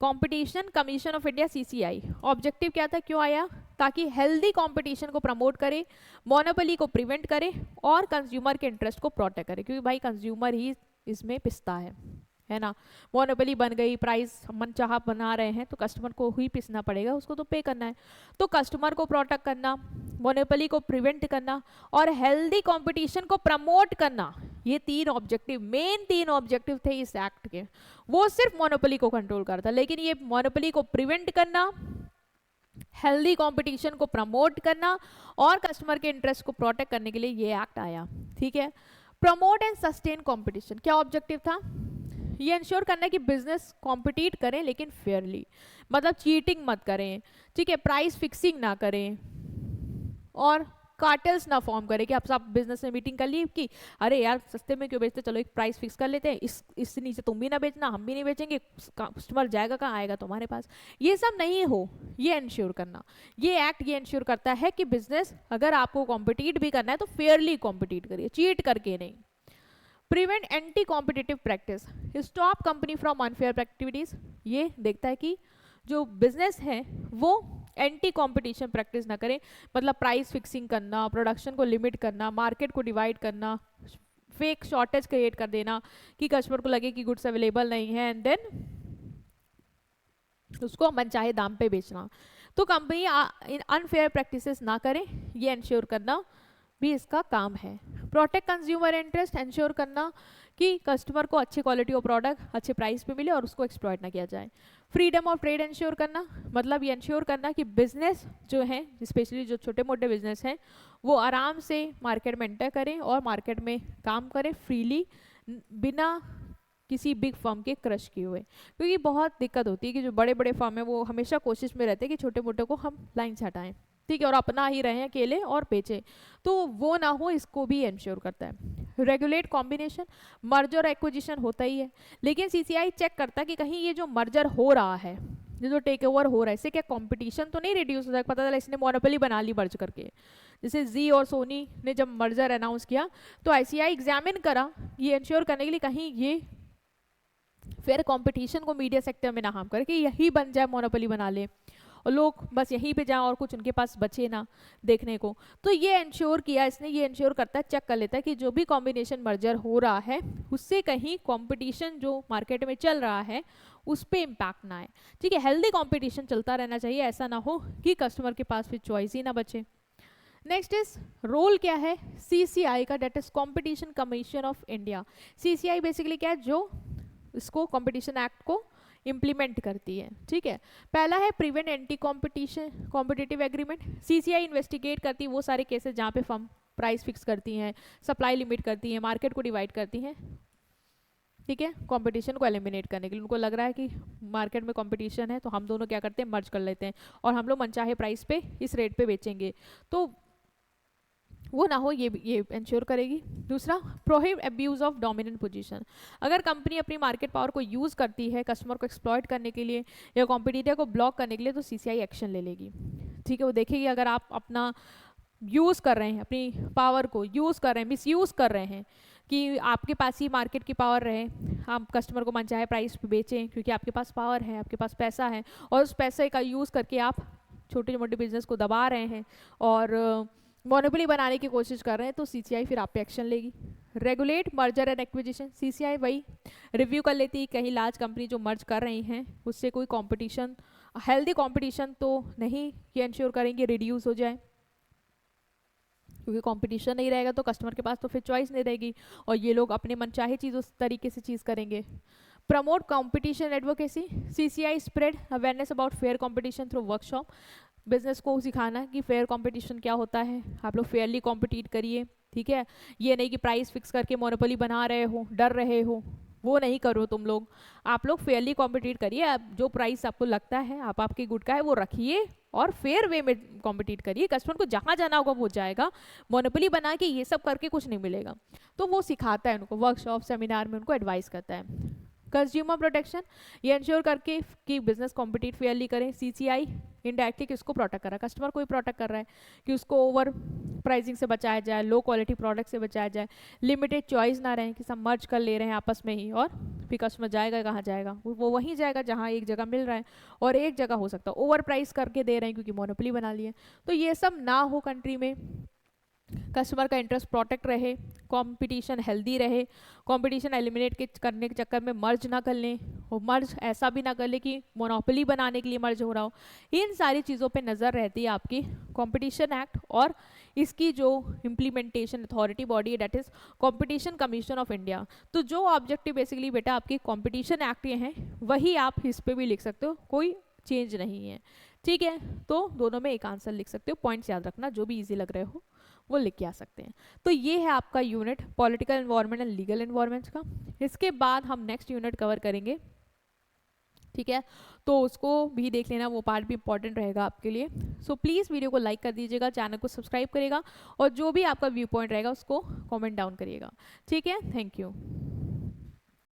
Competition commission of India, CCI। Objective क्या था, क्यों आया? ताकि हेल्दी कंपटीशन को प्रमोट करे, मोनोपोली को प्रिवेंट करे और कंज्यूमर के इंटरेस्ट को प्रोटेक्ट करे, क्योंकि भाई कंज्यूमर ही इसमें पिसता है ना। मोनोपोली बन गई, प्राइस मनचाहा बना रहे हैं, तो कस्टमर को ही पिसना पड़ेगा, उसको तो पे करना है। तो कस्टमर को प्रोटेक्ट करना, मोनोपोली को प्रिवेंट करना और हेल्दी कंपटीशन को प्रमोट करना, ये तीन ऑब्जेक्टिव, मेन तीन ऑब्जेक्टिव थे इस एक्ट के। वो सिर्फ मोनोपोली को कंट्रोल करता, लेकिन ये मोनोपोली को प्रिवेंट करना, हेल्दी कंपटीशन को प्रमोट करना और कस्टमर के इंटरेस्ट को प्रोटेक्ट करने के लिए ये एक्ट आया। ठीक है। प्रमोट एंड सस्टेन कंपटीशन, क्या ऑब्जेक्टिव था? ये इंश्योर करना है कि बिजनेस कॉम्पिटिट करें लेकिन फेयरली, मतलब चीटिंग मत करें, ठीक है, प्राइस फिक्सिंग ना करें और कार्टेल्स ना फॉर्म करें कि आप सब बिजनेस में मीटिंग कर ली कि अरे यार सस्ते में क्यों बेचते, चलो एक प्राइस फिक्स कर लेते हैं, इससे नीचे तुम भी ना बेचना, हम भी नहीं बेचेंगे, कस्टमर जाएगा कहाँ, आएगा तुम्हारे पास। ये सब नहीं हो, ये इंश्योर करना। ये एक्ट ये इंश्योर करता है कि बिजनेस अगर आपको कॉम्पिटिट भी करना है तो फेयरली कॉम्पिटिट करिए, चीट करके नहीं। Prevent anti competitive practice, stop company from unfair activities, ये देखता है कि जो बिजनेस है वो एंटी कॉम्पिटिशन प्रैक्टिस ना करें, मतलब प्राइस फिक्सिंग करना, प्रोडक्शन को लिमिट करना, मार्केट को डिवाइड करना, फेक शॉर्टेज क्रिएट कर देना कि कस्टमर को लगे कि गुड्स अवेलेबल नहीं है एंड देन उसको मनचाहे दाम पे बेचना। तो कंपनी अनफेयर प्रैक्टिसेस ना करें, ये इंश्योर करना भी इसका काम है। प्रोटेक्ट कंज्यूमर इंटरेस्ट, इंश्योर करना कि कस्टमर को अच्छी क्वालिटी ऑफ प्रोडक्ट अच्छे प्राइस पे मिले और उसको एक्सप्लॉइट ना किया जाए। फ्रीडम ऑफ ट्रेड इंश्योर करना, मतलब ये इंश्योर करना कि बिजनेस जो है, स्पेशली जो छोटे मोटे बिजनेस हैं, वो आराम से मार्केट में एंटर करें और मार्केट में काम करें फ्रीली, बिना किसी बिग फर्म के क्रश किए हुए। क्योंकि बहुत दिक्कत होती है कि जो बड़े बड़े फर्म है वो हमेशा कोशिश में रहते हैं कि छोटे मोटे को हम लाइन से हटाएं, ठीक है, और अपना ही रहें अकेले और बेचें, तो वो ना हो, इसको भी इंश्योर करता है। रेगुलेट कॉम्बिनेशन, मर्जर और एक्विजिशन होता ही है, लेकिन CCI चेक करता है कि कहीं ये जो मर्जर हो रहा है, ये जो टेक ओवर हो रहा है, इससे क्या कंपटीशन तो नहीं रिड्यूस हो जाएगा? पता चला इसने मोनोपोली बना ली मर्ज करके, जैसे जी और सोनी ने जब मर्जर अनाउंस किया तो ICI एग्जामिन करा ये इंश्योर करने के लिए कहीं ये फेयर कंपटीशन को मीडिया सेक्टर में ना हार्म करे, कि यही बन जाए, मोनोपोली बना ले और लोग बस यहीं पे जाएं और कुछ उनके पास बचे ना देखने को। तो ये इंश्योर किया इसने, ये इंश्योर करता है, चेक कर लेता है कि जो भी कॉम्बिनेशन मर्जर हो रहा है उससे कहीं कंपटीशन जो मार्केट में चल रहा है उस पर इम्पैक्ट ना आए। ठीक है, हेल्दी कंपटीशन चलता रहना चाहिए, ऐसा ना हो कि कस्टमर के पास फिर चॉइस ही ना बचे। नेक्स्ट इज रोल क्या है CCI का, that is competition commission of India. CCI basically क्या है, जो इसको कॉम्पिटिशन एक्ट को इम्प्लीमेंट करती है। ठीक है, पहला है prevent anti competition competitive agreement. CCI investigate करती है वो सारे केसेस जहाँ पे फर्म प्राइस फिक्स करती हैं, सप्लाई लिमिट करती हैं, मार्केट को डिवाइड करती हैं, ठीक है, कंपटीशन को एलिमिनेट करने के लिए। उनको लग रहा है कि मार्केट में कंपटीशन है तो हम दोनों क्या करते हैं, मर्ज कर लेते हैं और हम लोग मनचाहे प्राइस पे इस रेट पे बेचेंगे। तो वो ना हो, ये इंश्योर करेगी। दूसरा, prohibit abuse of dominant position. अगर कंपनी अपनी मार्केट पावर को यूज़ करती है कस्टमर को एक्सप्लॉइट करने के लिए या कॉम्पिटिटर को ब्लॉक करने के लिए, तो सीसीआई एक्शन ले लेगी। ठीक है, वो देखेगी अगर आप अपना यूज़ कर रहे हैं, अपनी पावर को यूज़ कर रहे हैं, मिसयूज़ कर रहे हैं, कि आपके पास ही मार्केट की पावर रहे, आप कस्टमर को मनचाहे प्राइस पे बेचें क्योंकि आपके पास पावर है, आपके पास पैसा है, और उस पैसे का यूज़ करके आप छोटे मोटे बिजनेस को दबा रहे हैं और मोनोपोली बनाने की कोशिश कर रहे हैं, तो सीसीआई फिर आप पे एक्शन लेगी। Regulate merger and acquisition. CCI वही रिव्यू कर लेती है कहीं लार्ज कंपनी जो मर्ज कर रही हैं उससे कोई कंपटीशन, हेल्दी कंपटीशन तो नहीं, ये इंश्योर करेंगे रिड्यूस हो जाए, क्योंकि कंपटीशन नहीं रहेगा तो कस्टमर के पास तो फिर चॉइस नहीं रहेगी और ये लोग अपने मन चाहे चीज़ उस तरीके से चीज़ करेंगे। Promote competition advocacy. CCI spread awareness about fair competition through workshop. Business को सिखाना कि फेयर कंपटीशन क्या होता है, आप लोग फेयरली कॉम्पिटिट करिए। ठीक है, ये नहीं कि प्राइस फिक्स करके मोनोपोली बना रहे हो, डर रहे हो, वो नहीं करो तुम लोग। आप लोग फेयरली कॉम्पिटिट करिए, आप जो प्राइस आपको लगता है आप आपके गुड का है वो रखिए और फेयर वे में कॉम्पिटिट करिए। कस्टमर को जहाँ जाना होगा वो जाएगा, मोनोपोली बना के ये सब करके कुछ नहीं मिलेगा। तो वो सिखाता है उनको, वर्कशॉप सेमिनार में उनको एडवाइस करता है। कंज्यूमर प्रोटेक्शन, ये इंश्योर करके कि बिजनेस कॉम्पिटिट फेयरली करें। सीसीआई इनडायरेक्टली किसको प्रोटेक्ट कर रहा है, कस्टमर को ही प्रोटेक्ट कर रहा है कि उसको ओवर प्राइसिंग से बचाया जाए, लो क्वालिटी प्रोडक्ट से बचाया जाए, लिमिटेड चॉइस ना रहे कि सब मर्ज कर ले रहे हैं आपस में ही, और फिर कस्टमर जाएगा कहाँ जाएगा, वो वहीं जाएगा जहाँ एक जगह मिल रहा है, और एक जगह हो सकता है ओवर प्राइस करके दे रहे हैं क्योंकि मोनोपोली बना लिए। तो ये सब ना हो कंट्री में, कस्टमर का इंटरेस्ट प्रोटेक्ट रहे, कंपटीशन हेल्दी रहे, कंपटीशन एलिमिनेट करने के चक्कर में मर्ज ना कर लें, और मर्ज ऐसा भी ना कर ले कि मोनोपोली बनाने के लिए मर्ज हो रहा हो। इन सारी चीज़ों पे नज़र रहती है आपकी कंपटीशन एक्ट और इसकी जो इम्प्लीमेंटेशन अथॉरिटी बॉडी है, that is competition commission of India. तो जो ऑब्जेक्टिव बेसिकली बेटा आपकी कंपटीशन एक्ट ये हैं, वही आप इस पर भी लिख सकते हो, कोई चेंज नहीं है। ठीक है, तो दोनों में एक आंसर लिख सकते हो, पॉइंट्स याद रखना, जो भी ईजी लग रहे हो वो लिख के आ सकते हैं। तो ये है आपका unit political environment and legal environment का। इसके बाद हम नेक्स्ट यूनिट कवर करेंगे। ठीक है, तो उसको भी देख लेना, वो पार्ट भी इंपॉर्टेंट रहेगा आपके लिए। सो प्लीज़ वीडियो को लाइक कर दीजिएगा, चैनल को सब्सक्राइब करेगा और जो भी आपका व्यू पॉइंट रहेगा उसको कमेंट डाउन करिएगा। ठीक है, थैंक यू।